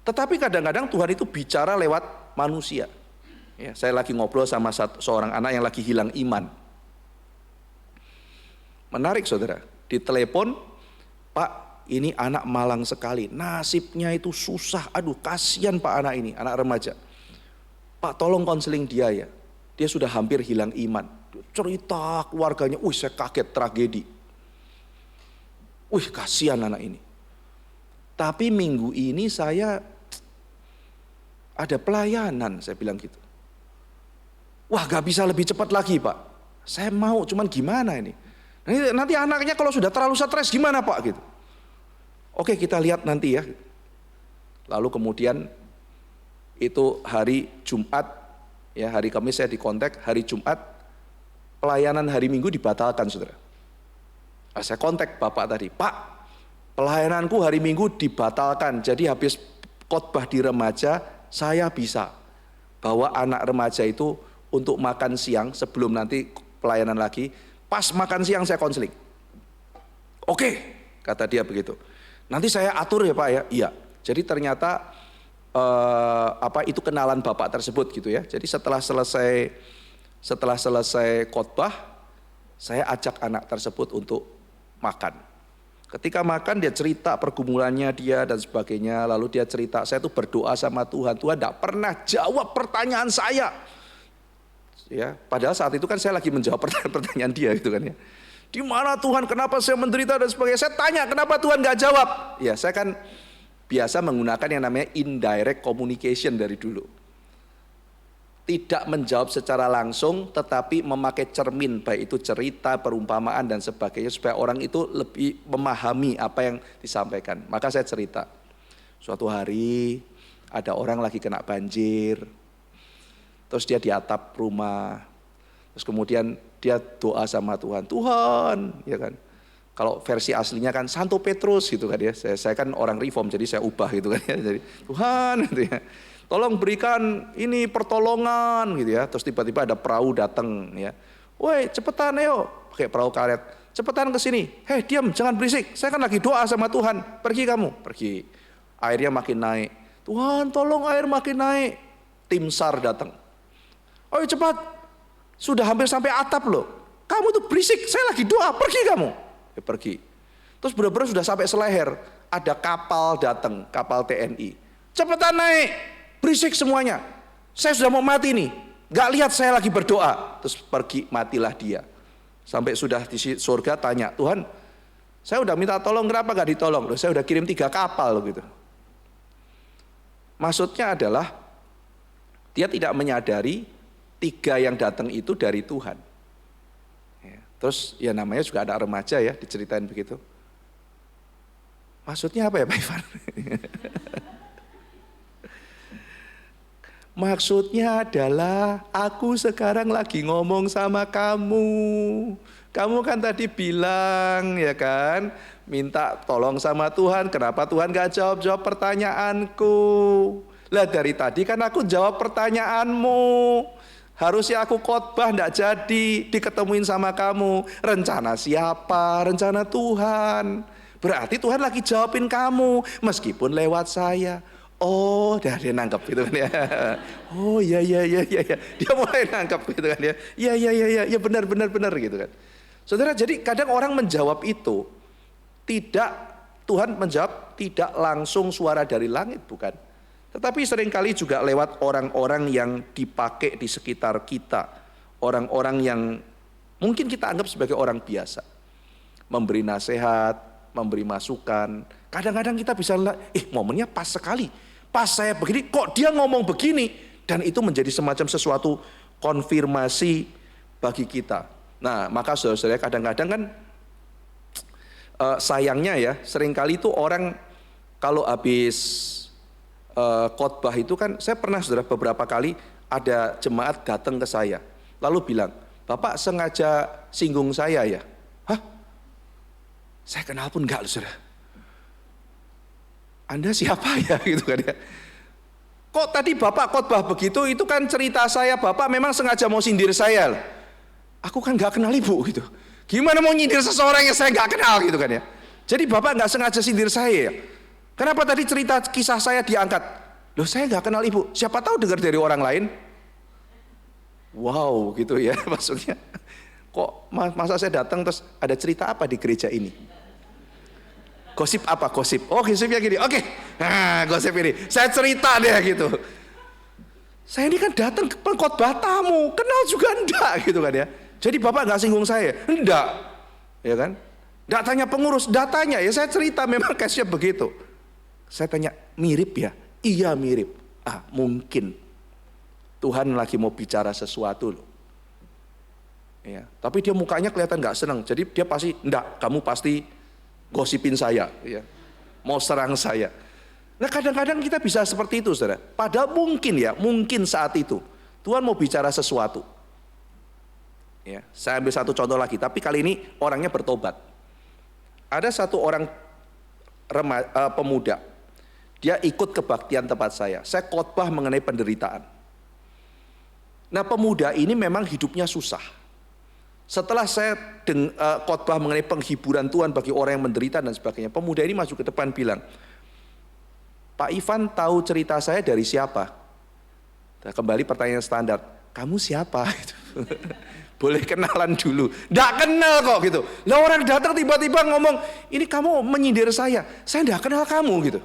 Tetapi kadang-kadang Tuhan itu bicara lewat manusia. Ya, saya lagi ngobrol sama seorang anak yang lagi hilang iman. Menarik saudara, di telepon, Pak, ini anak malang sekali, nasibnya itu susah, aduh kasihan Pak anak ini, anak remaja. Pak tolong konseling dia ya, dia sudah hampir hilang iman. Cerita keluarganya, saya kaget, tragedi. Kasihan anak ini. Tapi minggu ini saya ada pelayanan, saya bilang gitu. Gak bisa lebih cepat lagi Pak, saya mau, cuman gimana ini. Nanti anaknya kalau sudah terlalu stres gimana Pak gitu. Oke, kita lihat nanti ya. Lalu kemudian itu hari Jumat, ya hari Kamis saya dikontak, hari Jumat pelayanan hari Minggu dibatalkan saudara. Saya kontak Bapak tadi, Pak pelayananku hari Minggu dibatalkan, jadi habis khotbah di remaja saya bisa bawa anak remaja itu untuk makan siang sebelum nanti pelayanan lagi, pas makan siang saya konseling. Oke, kata dia begitu. Nanti saya atur ya Pak ya. Iya. Jadi ternyata itu kenalan Bapak tersebut gitu ya. Jadi setelah selesai khotbah, saya ajak anak tersebut untuk makan. Ketika makan dia cerita pergumulannya dia dan sebagainya. Lalu dia cerita, saya tuh berdoa sama Tuhan. Tuhan tidak pernah jawab pertanyaan saya. Ya, padahal saat itu kan saya lagi menjawab pertanyaan dia gitu kan ya. Di mana Tuhan, kenapa saya menderita dan sebagainya. Saya tanya kenapa Tuhan gak jawab. Ya saya kan biasa menggunakan yang namanya indirect communication dari dulu. Tidak menjawab secara langsung tetapi memakai cermin, baik itu cerita, perumpamaan dan sebagainya, supaya orang itu lebih memahami apa yang disampaikan. Maka saya cerita, suatu hari ada orang lagi kena banjir, terus dia di atap rumah, terus kemudian dia doa sama Tuhan, Tuhan, ya kan. Kalau versi aslinya kan Santo Petrus gitu kan ya. Saya kan orang reform jadi saya ubah gitu kan ya. Jadi Tuhan gitu ya. Tolong berikan ini pertolongan gitu ya. Terus tiba-tiba ada perahu datang ya. Woi, cepetan ayo, pakai perahu karet. Cepetan ke sini. Hei, diam, jangan berisik. Saya kan lagi doa sama Tuhan. Pergi kamu, pergi. Airnya makin naik. Tuhan, tolong air makin naik. Tim SAR datang. Oh, cepat. Sudah hampir sampai atap loh. Kamu tuh berisik, saya lagi doa, pergi kamu. Ya, pergi. Terus benar-benar sudah sampai seleher. Ada kapal datang, kapal TNI. Cepetan naik, berisik semuanya. Saya sudah mau mati nih. Gak lihat saya lagi berdoa. Terus pergi, matilah dia. Sampai sudah di surga tanya, Tuhan, saya udah minta tolong, kenapa gak ditolong? Loh, saya udah kirim 3 kapal loh gitu. Maksudnya adalah dia tidak menyadari 3 yang datang itu dari Tuhan. Ya, terus ya namanya juga anak remaja ya, diceritain begitu. Maksudnya apa ya Pak Ivan? Maksudnya adalah aku sekarang lagi ngomong sama kamu. Kamu kan tadi bilang ya kan, minta tolong sama Tuhan, kenapa Tuhan gak jawab-jawab pertanyaanku? Lah dari tadi kan aku jawab pertanyaanmu. Harusnya aku khotbah, enggak jadi, diketemuin sama kamu. Rencana siapa? Rencana Tuhan. Berarti Tuhan lagi jawabin kamu, meskipun lewat saya. Oh, dia nangkep gitu kan ya. Oh iya. Dia mulai nangkep gitu kan ya. Iya benar gitu kan. Saudara, jadi kadang orang menjawab itu tidak, Tuhan menjawab tidak langsung suara dari langit, bukan. Tetapi seringkali juga lewat orang-orang yang dipakai di sekitar kita. Orang-orang yang mungkin kita anggap sebagai orang biasa. Memberi nasihat, memberi masukan. Kadang-kadang kita bisa lihat, momennya pas sekali. Pas saya begini, kok dia ngomong begini. Dan itu menjadi semacam sesuatu konfirmasi bagi kita. Nah, maka saudara-saudara kadang-kadang kan sayangnya ya, seringkali itu orang kalau habis khotbah itu kan, saya pernah saudara beberapa kali ada jemaat datang ke saya lalu bilang, Bapak sengaja singgung saya ya? Hah? Saya kenal pun enggak saudara. Anda siapa ya gitu kan ya. Kok tadi Bapak khotbah begitu, itu kan cerita saya, Bapak memang sengaja mau sindir saya. Aku kan nggak kenal Ibu gitu. Gimana mau nyindir seseorang yang saya nggak kenal gitu kan ya. Jadi Bapak nggak sengaja sindir saya ya. Kenapa tadi cerita kisah saya diangkat? Loh saya nggak kenal Ibu, siapa tahu dengar dari orang lain. Wow gitu ya maksudnya. Kok masa saya datang terus ada cerita apa di gereja ini? Gosip apa? Gosip. Oh gosipnya gini. Oke. Nah gosip ini. Saya cerita deh gitu. Saya ini kan datang ke pengkhotbah tamu. Kenal juga enggak gitu kan ya. Jadi Bapak nggak singgung saya. Enggak. Ya kan. Enggak tanya pengurus. Datanya ya saya cerita memang case-nya begitu. Saya tanya mirip ya? Iya mirip. Ah mungkin. Tuhan lagi mau bicara sesuatu loh. Ya, tapi dia mukanya kelihatan nggak senang. Jadi dia pasti, enggak, kamu pasti gosipin saya, ya, mau serang saya. Nah kadang-kadang kita bisa seperti itu, saudara. Padahal mungkin ya, mungkin saat itu Tuhan mau bicara sesuatu. Ya, saya ambil satu contoh lagi, tapi kali ini orangnya bertobat. Ada satu orang pemuda, dia ikut kebaktian tempat saya. Saya khotbah mengenai penderitaan. Nah pemuda ini memang hidupnya susah. Setelah saya khotbah mengenai penghiburan Tuhan bagi orang yang menderita dan sebagainya, pemuda ini maju ke depan bilang, Pak Ivan tahu cerita saya dari siapa? Nah, kembali pertanyaan standar, kamu siapa? Boleh kenalan dulu. Nggak kenal kok gitu. Lah orang datang tiba-tiba ngomong, ini kamu menyindir saya nggak kenal kamu gitu.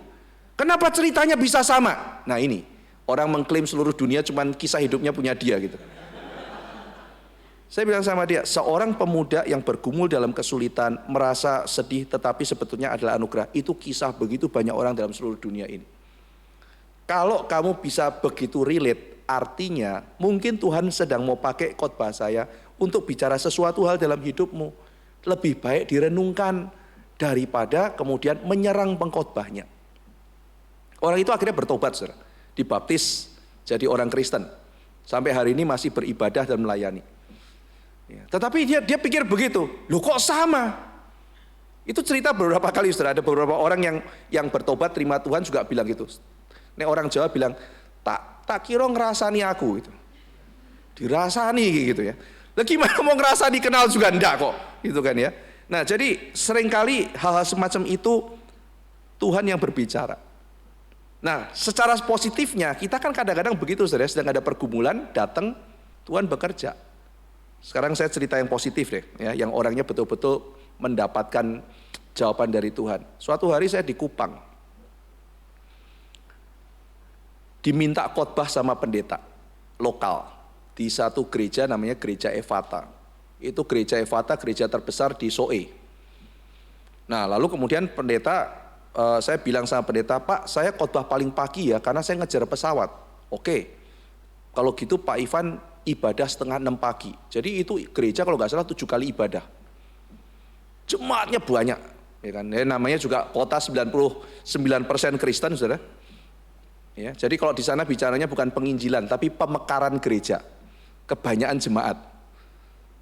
Kenapa ceritanya bisa sama? Nah ini, orang mengklaim seluruh dunia cuman kisah hidupnya punya dia gitu. Saya bilang sama dia, seorang pemuda yang bergumul dalam kesulitan, merasa sedih tetapi sebetulnya adalah anugerah. Itu kisah begitu banyak orang dalam seluruh dunia ini. Kalau kamu bisa begitu relate, artinya mungkin Tuhan sedang mau pakai khotbah saya untuk bicara sesuatu hal dalam hidupmu. Lebih baik direnungkan daripada kemudian menyerang pengkhotbahnya. Orang itu akhirnya bertobat, saudara. Dibaptis jadi orang Kristen. Sampai hari ini masih beribadah dan melayani. Ya, tetapi dia pikir begitu, loh kok sama? Itu cerita beberapa kali, saudara. Ada beberapa orang yang bertobat terima Tuhan juga bilang gitu. Nek orang Jawa bilang, tak kira ngerasani aku gitu. Dirasani gitu ya. Lah gimana mau ngerasani, kenal juga enggak kok, gitu kan ya. Nah jadi seringkali hal-hal semacam itu Tuhan yang berbicara. Nah secara positifnya kita kan kadang-kadang begitu, saudara. Sedang ada pergumulan, datang Tuhan bekerja. Sekarang saya cerita yang positif deh, ya, yang orangnya betul-betul mendapatkan jawaban dari Tuhan. Suatu hari saya di Kupang, diminta khotbah sama pendeta lokal di satu gereja namanya Gereja Efata. Itu Gereja Efata, gereja terbesar di Soe. Nah lalu kemudian pendeta, saya bilang sama pendeta, Pak saya khotbah paling pagi ya karena saya ngejar pesawat. Oke, kalau gitu Pak Ivan ibadah setengah 6 pagi. Jadi itu gereja kalau nggak salah 7 kali ibadah. Jemaatnya banyak, ya kan? Ya, namanya juga kota 99% Kristen, saudara. Ya, jadi kalau di sana bicaranya bukan penginjilan, tapi pemekaran gereja, kebanyakan jemaat.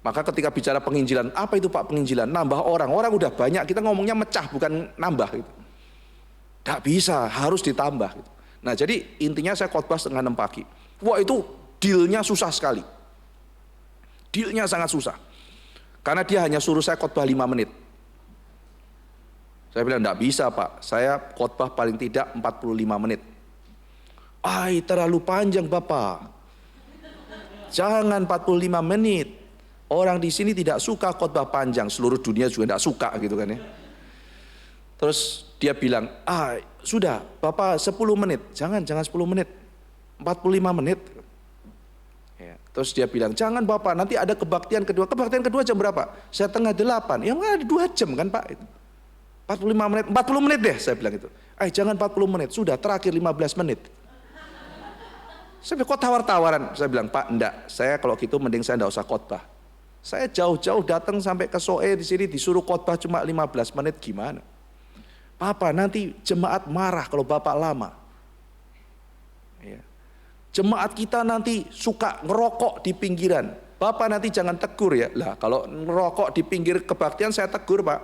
Maka ketika bicara penginjilan, apa itu Pak penginjilan? Nambah orang udah banyak, kita ngomongnya mecah bukan nambah. Gitu. Nggak bisa, harus ditambah. Gitu. Nah jadi intinya saya khotbah setengah 6 pagi. Wah itu dealnya susah sekali. Dealnya sangat susah. Karena dia hanya suruh saya khotbah 5 menit. Saya bilang enggak bisa Pak, saya khotbah paling tidak 45 menit. Terlalu panjang Bapak. Jangan 45 menit. Orang di sini tidak suka khotbah panjang, seluruh dunia juga enggak suka gitu kan ya. Terus dia bilang, sudah Bapak 10 menit, jangan 10 menit, 45 menit. Ya, terus dia bilang, jangan Bapak, nanti ada kebaktian kedua jam berapa? Saya setengah 8, ya ada 2 jam kan Pak. 45 menit, 40 menit deh saya bilang itu. Jangan 40 menit, sudah terakhir 15 menit. Saya bilang, kok tawar-tawaran? Saya bilang, Pak enggak, saya kalau gitu mending saya enggak usah khotbah. Saya jauh-jauh datang sampai ke Soe di sini disuruh khotbah cuma 15 menit gimana? Papa nanti jemaat marah kalau Bapak lama. Ya. Jemaat kita nanti suka ngerokok di pinggiran. Bapak nanti jangan tegur ya. Lah kalau ngerokok di pinggir kebaktian saya tegur Pak.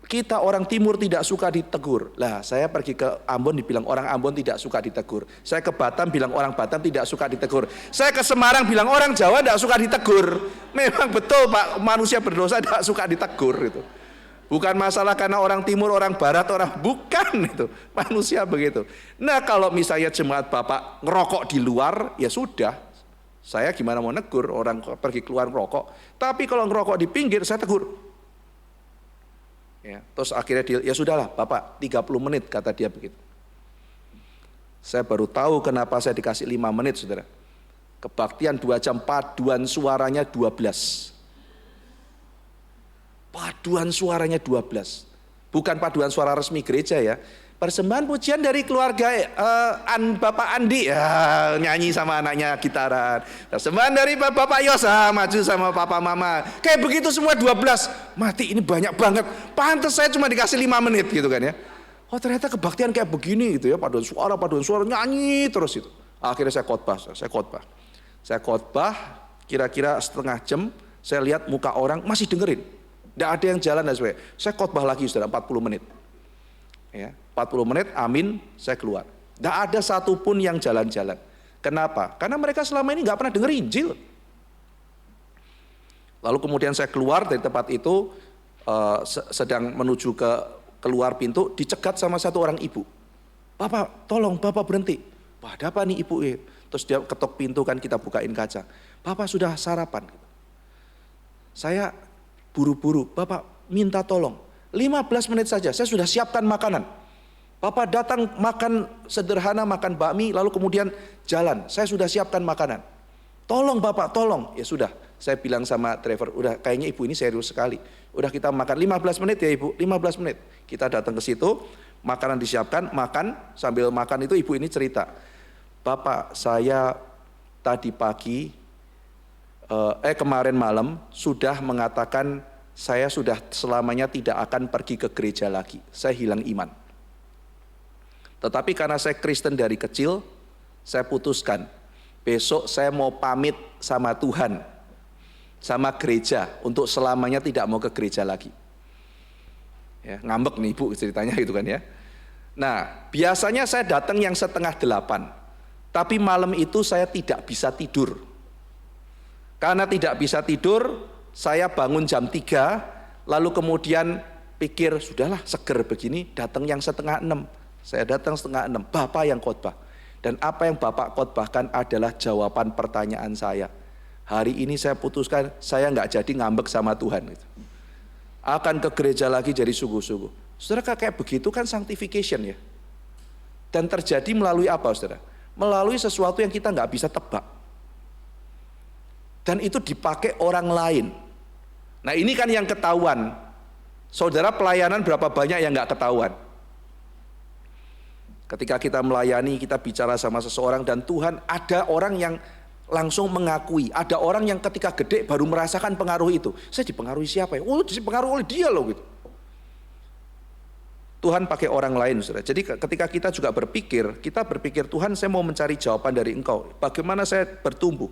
Kita orang timur tidak suka ditegur. Lah, saya pergi ke Ambon dibilang orang Ambon tidak suka ditegur. Saya ke Batam bilang orang Batam tidak suka ditegur. Saya ke Semarang bilang orang Jawa tidak suka ditegur. Memang betul Pak, manusia berdosa tidak suka ditegur itu. Bukan masalah karena orang timur, orang barat, orang bukan itu. Manusia begitu. Nah, kalau misalnya jemaat Bapak ngerokok di luar, ya sudah. Saya gimana mau negur orang pergi keluar ngerokok. Tapi kalau ngerokok di pinggir, saya tegur. Ya, terus akhirnya dia, ya sudahlah Bapak 30 menit kata dia begitu. Saya baru tahu kenapa saya dikasih 5 menit saudara. Kebaktian 2 jam, paduan suaranya 12. Paduan suaranya 12. Bukan paduan suara resmi gereja ya. Persembahan pujian dari keluarga Bapak Andi, ya, nyanyi sama anaknya gitaran. Persembahan dari Bapak Yosa, maju sama Papa Mama. Kayak begitu semua 12. Mati, ini banyak banget. Pantes saya cuma dikasih 5 menit gitu kan ya. Oh ternyata kebaktian kayak begini gitu ya. Paduan suara, nyanyi terus itu. Akhirnya saya khotbah. Kira-kira setengah jam. Saya lihat muka orang masih dengerin. Tidak ada yang jalan dan sebagainya. Saya khotbah lagi sudah 40 menit. Ya, 40 menit, amin, saya keluar. Tidak ada satupun yang jalan-jalan. Kenapa? Karena mereka selama ini nggak pernah dengar Injil. Lalu kemudian saya keluar dari tempat itu, sedang menuju ke keluar pintu, dicegat sama satu orang ibu. Bapak, tolong, Bapak berhenti. Wah, ada apa nih ibu? Terus dia ketok pintu kan, kita bukain kaca. Bapak sudah sarapan. Saya buru-buru, Bapak minta tolong. 15 menit saja, saya sudah siapkan makanan. Bapak datang makan sederhana, makan bakmi, lalu kemudian jalan. Saya sudah siapkan makanan. Tolong Bapak, tolong. Ya sudah, saya bilang sama driver, udah kayaknya ibu ini serius sekali. Udah kita makan 15 menit ya ibu, 15 menit. Kita datang ke situ, makanan disiapkan, makan. Sambil makan itu ibu ini cerita. Bapak, saya tadi pagi, kemarin malam sudah mengatakan saya sudah selamanya tidak akan pergi ke gereja lagi. Saya hilang iman. Tetapi karena saya Kristen dari kecil, saya putuskan besok saya mau pamit sama Tuhan, sama gereja untuk selamanya tidak mau ke gereja lagi. Ya, ngambek nih ibu ceritanya gitu kan ya. Nah, biasanya saya datang yang 7:30, tapi malam itu saya tidak bisa tidur. Karena tidak bisa tidur, saya bangun jam 3, lalu kemudian pikir, sudahlah seger begini, datang yang 5:30. Saya datang 5:30, Bapak yang khotbah. Dan apa yang Bapak khotbahkan adalah jawaban pertanyaan saya. Hari ini saya putuskan, saya nggak jadi ngambek sama Tuhan. Akan ke gereja lagi jadi sungguh-sungguh. Saudara, kayak begitu kan sanctification ya. Dan terjadi melalui apa saudara? Melalui sesuatu yang kita nggak bisa tebak. Dan itu dipakai orang lain. Nah ini kan yang ketahuan. Saudara, pelayanan berapa banyak yang nggak ketahuan. Ketika kita melayani, kita bicara sama seseorang dan Tuhan, ada orang yang langsung mengakui. Ada orang yang ketika gede baru merasakan pengaruh itu. Saya dipengaruhi siapa ya? Oh, dipengaruhi oleh dia loh gitu. Tuhan pakai orang lain saudara. Jadi ketika kita juga berpikir, kita berpikir Tuhan saya mau mencari jawaban dari Engkau. Bagaimana saya bertumbuh?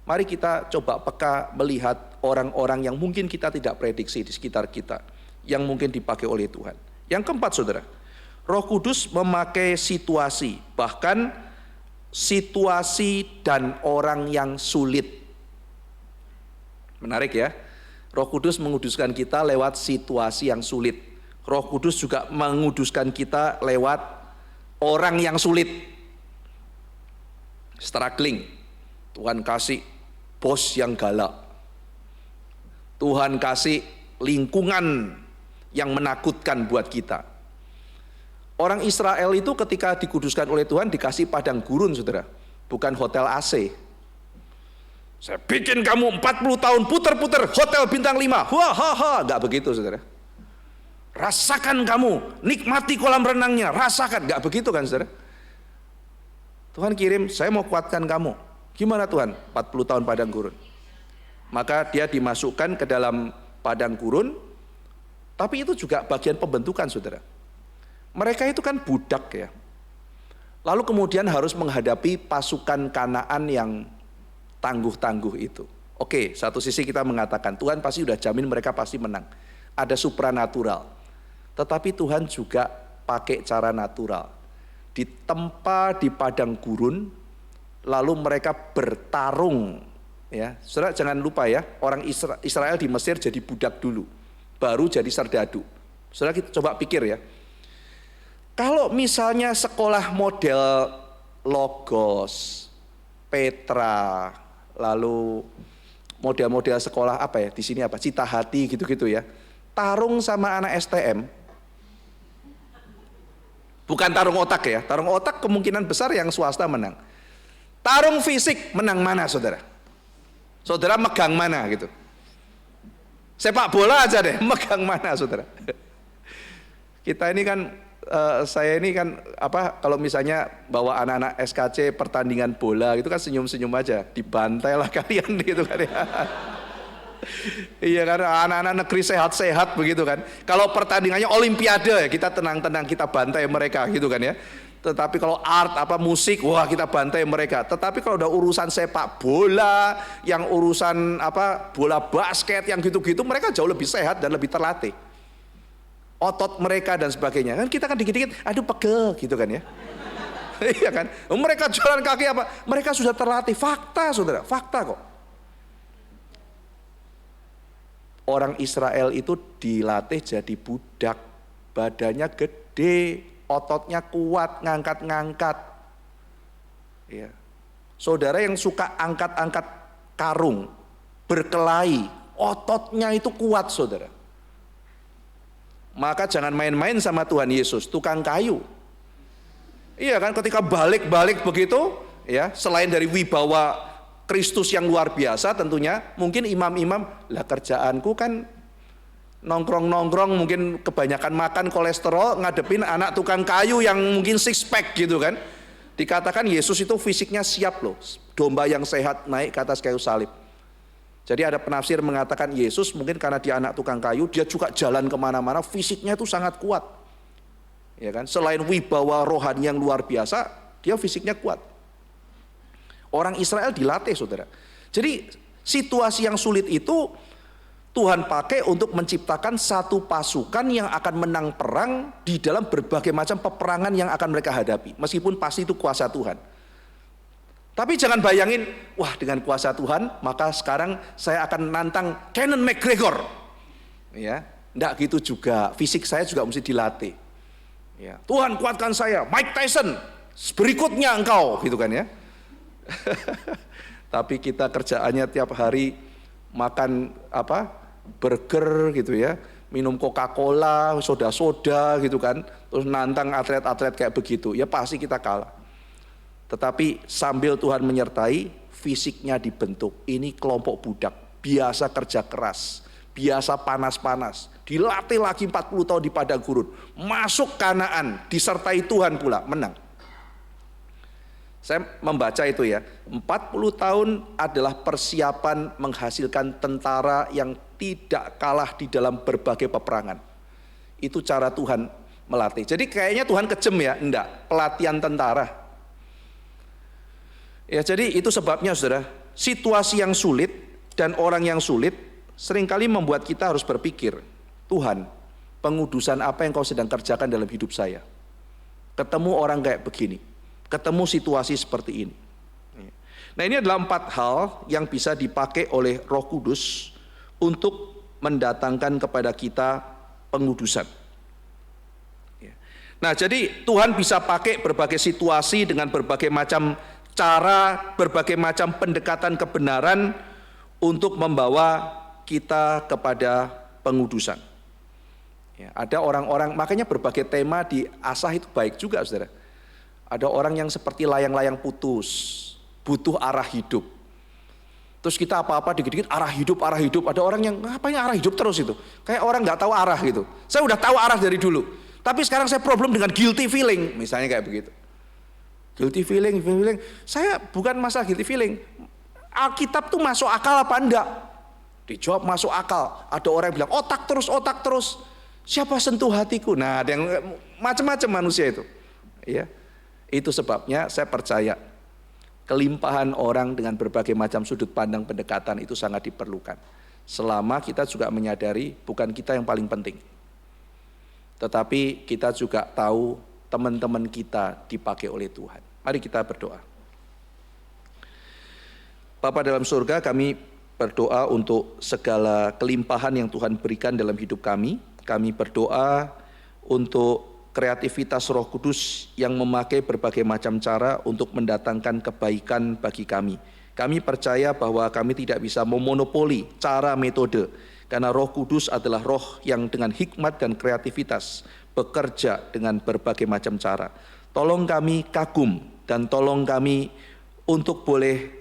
Mari kita coba peka melihat orang-orang yang mungkin kita tidak prediksi di sekitar kita, yang mungkin dipakai oleh Tuhan. Yang keempat saudara, Roh Kudus memakai situasi, bahkan situasi dan orang yang sulit. Menarik ya, Roh Kudus menguduskan kita lewat situasi yang sulit. Roh Kudus juga menguduskan kita lewat orang yang sulit. Struggling. Tuhan kasih bos yang galak. Tuhan kasih lingkungan yang menakutkan buat kita. Orang Israel itu ketika dikuduskan oleh Tuhan dikasih padang gurun saudara. Bukan hotel AC. Saya bikin kamu 40 tahun puter-puter hotel bintang 5. Hahaha, enggak begitu saudara. Rasakan kamu, nikmati kolam renangnya, rasakan. Enggak begitu kan saudara. Tuhan kirim, saya mau kuatkan kamu. Gimana Tuhan? 40 tahun padang gurun. Maka dia dimasukkan ke dalam padang gurun. Tapi itu juga bagian pembentukan saudara. Mereka itu kan budak ya. Lalu kemudian harus menghadapi pasukan Kanaan yang tangguh-tangguh itu. Oke, satu sisi kita mengatakan Tuhan pasti udah jamin mereka pasti menang. Ada supranatural. Tetapi Tuhan juga pakai cara natural. Ditempa di padang gurun, lalu mereka bertarung. Ya, saudara jangan lupa ya, orang Israel di Mesir jadi budak dulu, baru jadi serdadu. Saudara kita coba pikir ya, kalau misalnya sekolah model Logos, Petra, lalu model-model sekolah apa ya di sini apa, Citahati gitu-gitu ya, tarung sama anak STM, bukan tarung otak ya, tarung otak kemungkinan besar yang swasta menang. Tarung fisik menang mana saudara? Saudara megang mana gitu? Sepak bola aja deh, megang mana saudara? Kita ini kan, saya ini kan apa? Kalau misalnya bawa anak-anak SKC pertandingan bola gitu kan senyum-senyum aja, dibantai lah kalian gitu kan ya. Iya kan, anak-anak negeri sehat-sehat begitu kan. Kalau pertandingannya olimpiade kita tenang-tenang, kita bantai mereka gitu kan ya. Tetapi kalau art apa musik, wah kita bantai mereka. Tetapi kalau udah urusan sepak bola, yang urusan apa bola basket yang gitu-gitu, mereka jauh lebih sehat dan lebih terlatih. Otot mereka dan sebagainya. Kan kita kan dikit-dikit, aduh pegel gitu kan ya. Iya kan? Mereka jalan kaki apa? Mereka sudah terlatih. Fakta saudara, fakta kok. Orang Israel itu dilatih jadi budak, badannya gede, ototnya kuat, ngangkat-ngangkat. Ya. Saudara yang suka angkat-angkat karung, berkelahi, ototnya itu kuat saudara. Maka jangan main-main sama Tuhan Yesus, tukang kayu. Iya kan, ketika balik-balik begitu, ya selain dari wibawa Kristus yang luar biasa tentunya, mungkin imam-imam, lah kerjaanku kan nongkrong-nongkrong, mungkin kebanyakan makan kolesterol, ngadepin anak tukang kayu yang mungkin six pack gitu kan. Dikatakan Yesus itu fisiknya siap loh, domba yang sehat naik ke atas kayu salib. Jadi ada penafsir mengatakan Yesus mungkin karena dia anak tukang kayu, dia juga jalan kemana-mana, fisiknya itu sangat kuat. Ya kan, selain wibawa rohani yang luar biasa, dia fisiknya kuat. Orang Israel dilatih saudara. Jadi situasi yang sulit itu Tuhan pakai untuk menciptakan satu pasukan yang akan menang perang di dalam berbagai macam peperangan yang akan mereka hadapi. Meskipun pasti itu kuasa Tuhan. Tapi jangan bayangin, wah dengan kuasa Tuhan maka sekarang saya akan nantang Conor McGregor. Ya, enggak gitu juga. Fisik saya juga mesti dilatih. Ya, Tuhan kuatkan saya, Mike Tyson. Berikutnya engkau, gitu kan ya. Tapi kita kerjaannya tiap hari makan apa? Burger gitu ya, minum Coca-Cola, soda-soda gitu kan, terus nantang atlet-atlet kayak begitu, ya pasti kita kalah. Tetapi sambil Tuhan menyertai, fisiknya dibentuk. Ini kelompok budak, biasa kerja keras, biasa panas-panas, dilatih lagi 40 tahun di padang gurun, masuk Kanaan, disertai Tuhan pula, menang. Saya membaca itu ya, 40 tahun adalah persiapan menghasilkan tentara yang tidak kalah di dalam berbagai peperangan. Itu cara Tuhan melatih. Jadi kayaknya Tuhan kejem ya, enggak, pelatihan tentara. Ya jadi itu sebabnya saudara, situasi yang sulit dan orang yang sulit seringkali membuat kita harus berpikir, Tuhan, pengudusan apa yang kau sedang kerjakan dalam hidup saya? Ketemu orang kayak begini, ketemu situasi seperti ini. Nah ini adalah 4 hal yang bisa dipakai oleh Roh Kudus untuk mendatangkan kepada kita pengudusan. Nah jadi Tuhan bisa pakai berbagai situasi dengan berbagai macam cara, berbagai macam pendekatan kebenaran untuk membawa kita kepada pengudusan. Ya, ada orang-orang, makanya berbagai tema di Asah itu baik juga saudara. Ada orang yang seperti layang-layang putus, butuh arah hidup. Terus kita apa-apa dikit-dikit arah hidup. Ada orang yang ngapain arah hidup terus itu. Kayak orang nggak tahu arah gitu. Saya udah tahu arah dari dulu. Tapi sekarang saya problem dengan guilty feeling. Misalnya kayak begitu. Guilty feeling. Saya bukan masalah guilty feeling. Alkitab tuh masuk akal apa enggak? Dijawab masuk akal. Ada orang yang bilang otak terus. Siapa sentuh hatiku? Nah ada yang macam-macam manusia itu. Ya. Itu sebabnya saya percaya kelimpahan orang dengan berbagai macam sudut pandang pendekatan itu sangat diperlukan. Selama kita juga menyadari bukan kita yang paling penting. tetapi kita juga tahu teman-teman kita dipakai oleh Tuhan. Mari kita berdoa. Bapa dalam surga, kami berdoa untuk segala kelimpahan yang Tuhan berikan dalam hidup kami. Kami berdoa untuk kreativitas Roh Kudus yang memakai berbagai macam cara untuk mendatangkan kebaikan bagi kami. Kami percaya bahwa kami tidak bisa memonopoli cara metode, karena Roh Kudus adalah roh yang dengan hikmat dan kreativitas bekerja dengan berbagai macam cara. Tolong kami kagum dan tolong kami untuk boleh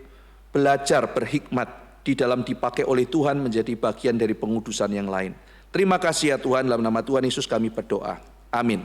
belajar berhikmat di dalam dipakai oleh Tuhan menjadi bagian dari pengudusan yang lain. Terima kasih ya Tuhan, dalam nama Tuhan Yesus kami berdoa. Amin.